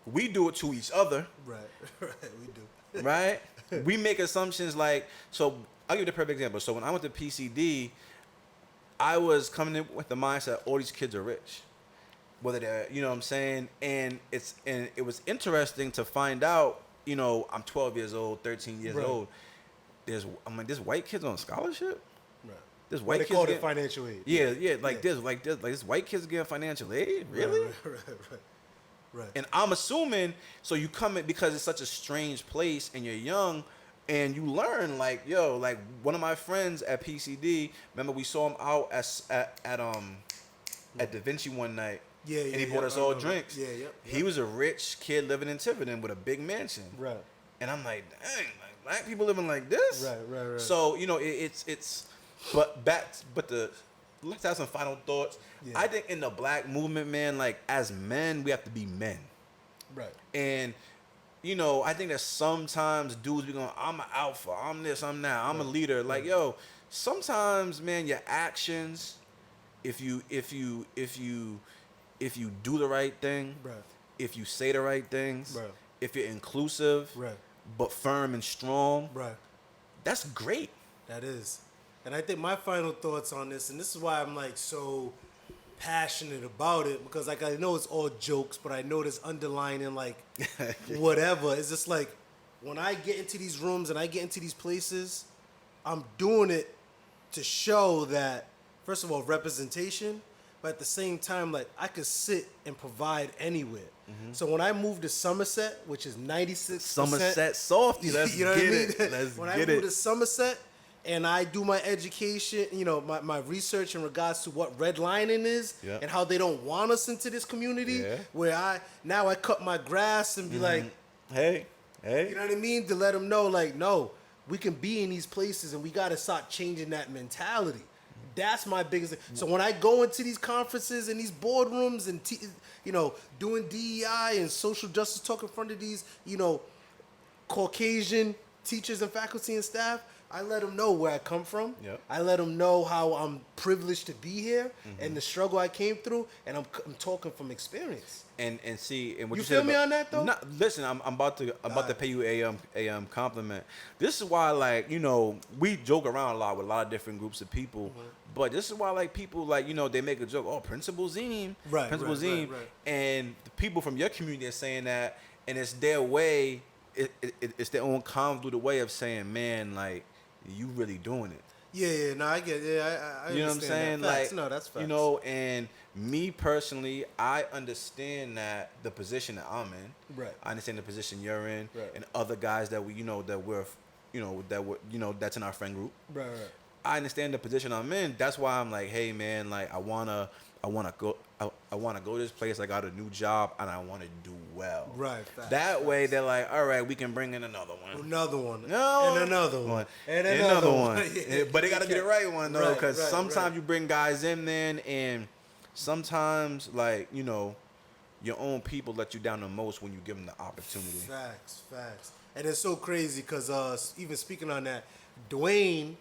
We do it to each other. Right, we do. Right? We make assumptions like... So, I'll give you the perfect example. So, when I went to PCD, I was coming in with the mindset, all these kids are rich. Whether they're, you know what I'm saying? And it was interesting to find out, you know, I'm 12 years old, 13 years old. There's white kids on scholarship? Right. There's white kids. They call it financial aid. Yeah, this white kids getting financial aid? Really? Right. And I'm assuming, so you come in because it's such a strange place and you're young and you learn, like, yo, like one of my friends at PCD, remember we saw him out at Da Vinci one night. Yeah, and he bought us all drinks. Yeah. He was a rich kid living in Tiverton with a big mansion. Right. And I'm like, dang, like black people living like this? Right. So, you know, let's have some final thoughts. Yeah. I think in the black movement, man, like as men, we have to be men. Right. And, you know, I think that sometimes dudes be going, I'm an alpha, I'm this, I'm that, I'm a leader. Like, yo, sometimes, man, your actions, if you do the right thing, right. if you say the right things, right. if you're inclusive, right. but firm and strong, right. that's great. That is. And I think my final thoughts on this, and this is why I'm like so passionate about it, because like I know it's all jokes, but I know there's underlining like whatever. It's just like when I get into these rooms and I get into these places, I'm doing it to show that, first of all, representation, but at the same time, like I could sit and provide anywhere. Mm-hmm. So when I moved to Somerset, which is 96%. Somerset softy, let's you know get what I mean? it. Let's when get I it. moved to Somerset and I do my education, you know, my research in regards to what redlining is and how they don't want us into this community, where I cut my grass and be like, hey, you know what I mean? To let them know, like, no, we can be in these places and we got to start changing that mentality. That's my biggest thing. So when I go into these conferences and these boardrooms and, doing DEI and social justice talk in front of these, Caucasian teachers and faculty and staff, I let them know where I come from. Yep. I let them know how I'm privileged to be here and the struggle I came through, and I'm talking from experience. And see, and what you you feel said me about, on that though? Listen, I'm about to pay you a compliment. This is why, like, we joke around a lot with a lot of different groups of people, but this is why, like, people, like, they make a joke. Oh, Principal Zeem, Principal Zeem, and the people from your community are saying that, and it's their way. It's their own convoluted way of saying, man, like, you really doing it. Yeah, no, I get it. Yeah, I you know what I'm saying? That. Facts. Like, no, that's facts. And me personally, I understand that the position that I'm in. Right. I understand the position you're in, right. and other guys that that's in our friend group. Right. I understand the position I'm in. That's why I'm like, hey man, like I wanna go to this place. I got a new job and I want to do well. Right. That way they're like, all right, we can bring in another one. No. And another one. And another one. Yeah, but they got to be the right one though, because sometimes you bring guys in then, and sometimes like your own people let you down the most when you give them the opportunity. Facts. And it's so crazy because even speaking on that, Dwayne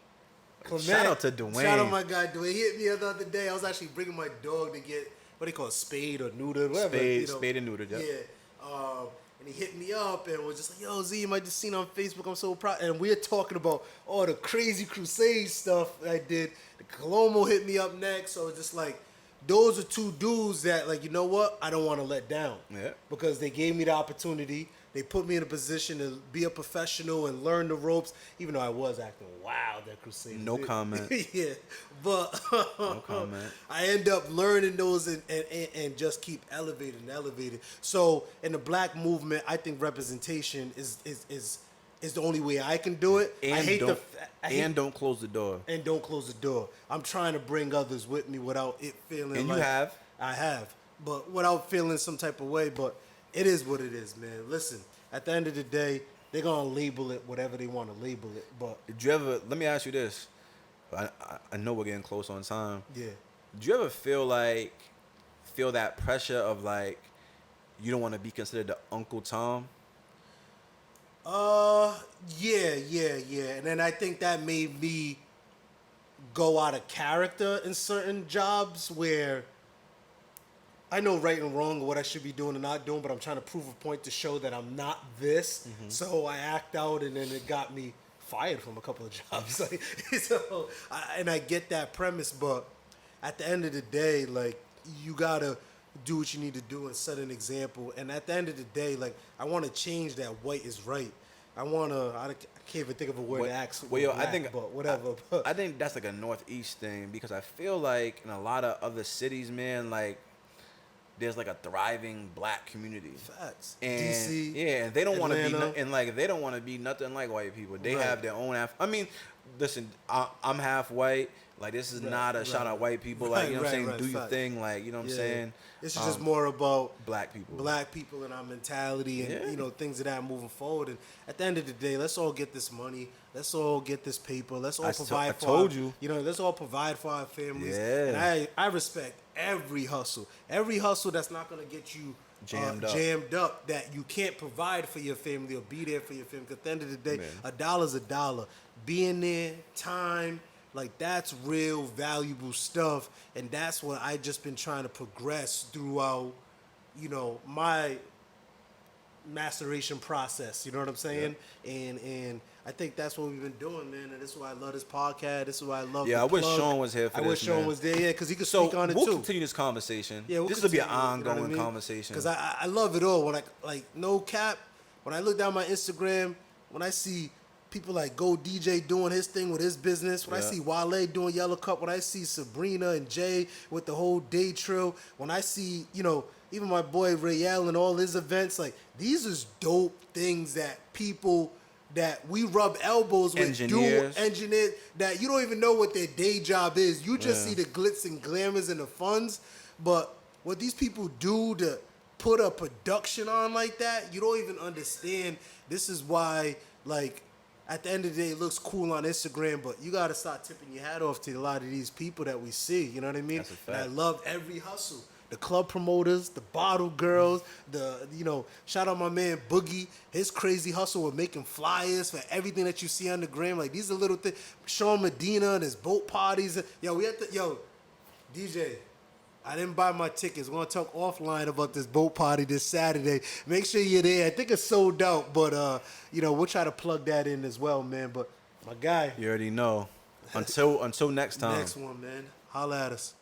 Clement. Shout out to Dwayne. Shout out my guy Dwayne. He hit me the other day. I was actually bringing my dog to get what they call it, spayed or neutered, whatever. Spayed and neutered, yeah. And he hit me up and was just like, yo, Zeem, I just seen on Facebook. I'm so proud. And we're talking about all the crazy crusade stuff I did. The Colombo hit me up next. So it's just like, those are two dudes that, like, you know what? I don't want to let down. Yeah. Because they gave me the opportunity. They put me in a position to be a professional and learn the ropes, even though I was acting wild at Crusade. No comment. Yeah. But no comment. I end up learning those and just keep elevating. So in the black movement, I think representation is the only way I can do it. And don't close the door. And don't close the door. I'm trying to bring others with me without it feeling and like... you have. I have. But without feeling some type of way. But it is what it is, man. Listen, at the end of the day, they're going to label it whatever they want to label it. But did you ever... Let me ask you this. I know we're getting close on time. Yeah. Do you ever feel that pressure of, like, you don't want to be considered the Uncle Tom? Yeah. And then I think that made me go out of character in certain jobs where I know right and wrong or what I should be doing and not doing, but I'm trying to prove a point to show that I'm not this. Mm-hmm. So I act out, and then it got me fired from a couple of jobs. Like, so, I get that premise, but at the end of the day, like, you gotta do what you need to do and set an example. And at the end of the day, like, I want to change that white is right. I can't even think of a word to ask. Well, yo, black, I think, but whatever. I think that's like a Northeast thing, because I feel like in a lot of other cities, man, like, there's like a thriving black community. Facts. And DC, yeah, and they don't want to be Atlanta. like they don't want to be nothing like white people. They Right. have their own. I mean, listen, I'm half white. Like, this is not a shout out white people. Like, you know what I'm saying? Do your thing. Like, you know what I'm saying? This is just more about black people. Black people and our mentality and, you know, things of that moving forward. And at the end of the day, let's all get this money. Let's all get this paper. Let's all provide for our, you know, let's all provide for our families. Yeah. And I respect every hustle. Every hustle that's not going to get you jammed up, that you can't provide for your family or be there for your family. 'Cause at the end of the day, a dollar's a dollar. Being there, time, like, that's real valuable stuff, and that's what I just been trying to progress throughout, you know, my maceration process. You know what I'm saying? Yeah. And I think that's what we've been doing, man. And this is why I love this podcast. This is why I love. Yeah, I wish Shawn was here for this. I wish Shawn was there, because he could speak on it we'll too. Continue this conversation. Yeah, this will be an ongoing conversation. Because I love it all. When no cap, when I look down my Instagram, when I see people like Go DJ doing his thing with his business, when I see Wale doing Yellow Cup, when I see Sabrina and Jay with the whole day trill, when I see, you know, even my boy Ray Allen, all his events, like, these is dope things that people that we rub elbows with, engineers that you don't even know what their day job is. You just see the glitz and glamours and the funds, but what these people do to put a production on like that, you don't even understand. This is why, like, at the end of the day, it looks cool on Instagram, but you got to start tipping your hat off to a lot of these people that we see. You know what I mean? That's a fact. And I love every hustle. The club promoters, the bottle girls, shout out my man Boogie, his crazy hustle with making flyers for everything that you see on the gram. Like, these are little things. Shawn Medina and his boat parties. DJ, I didn't buy my tickets. We're going to talk offline about this boat party this Saturday. Make sure you're there. I think it's sold out, but, we'll try to plug that in as well, man. But my guy. You already know. Until next time. Next one, man. Holla at us.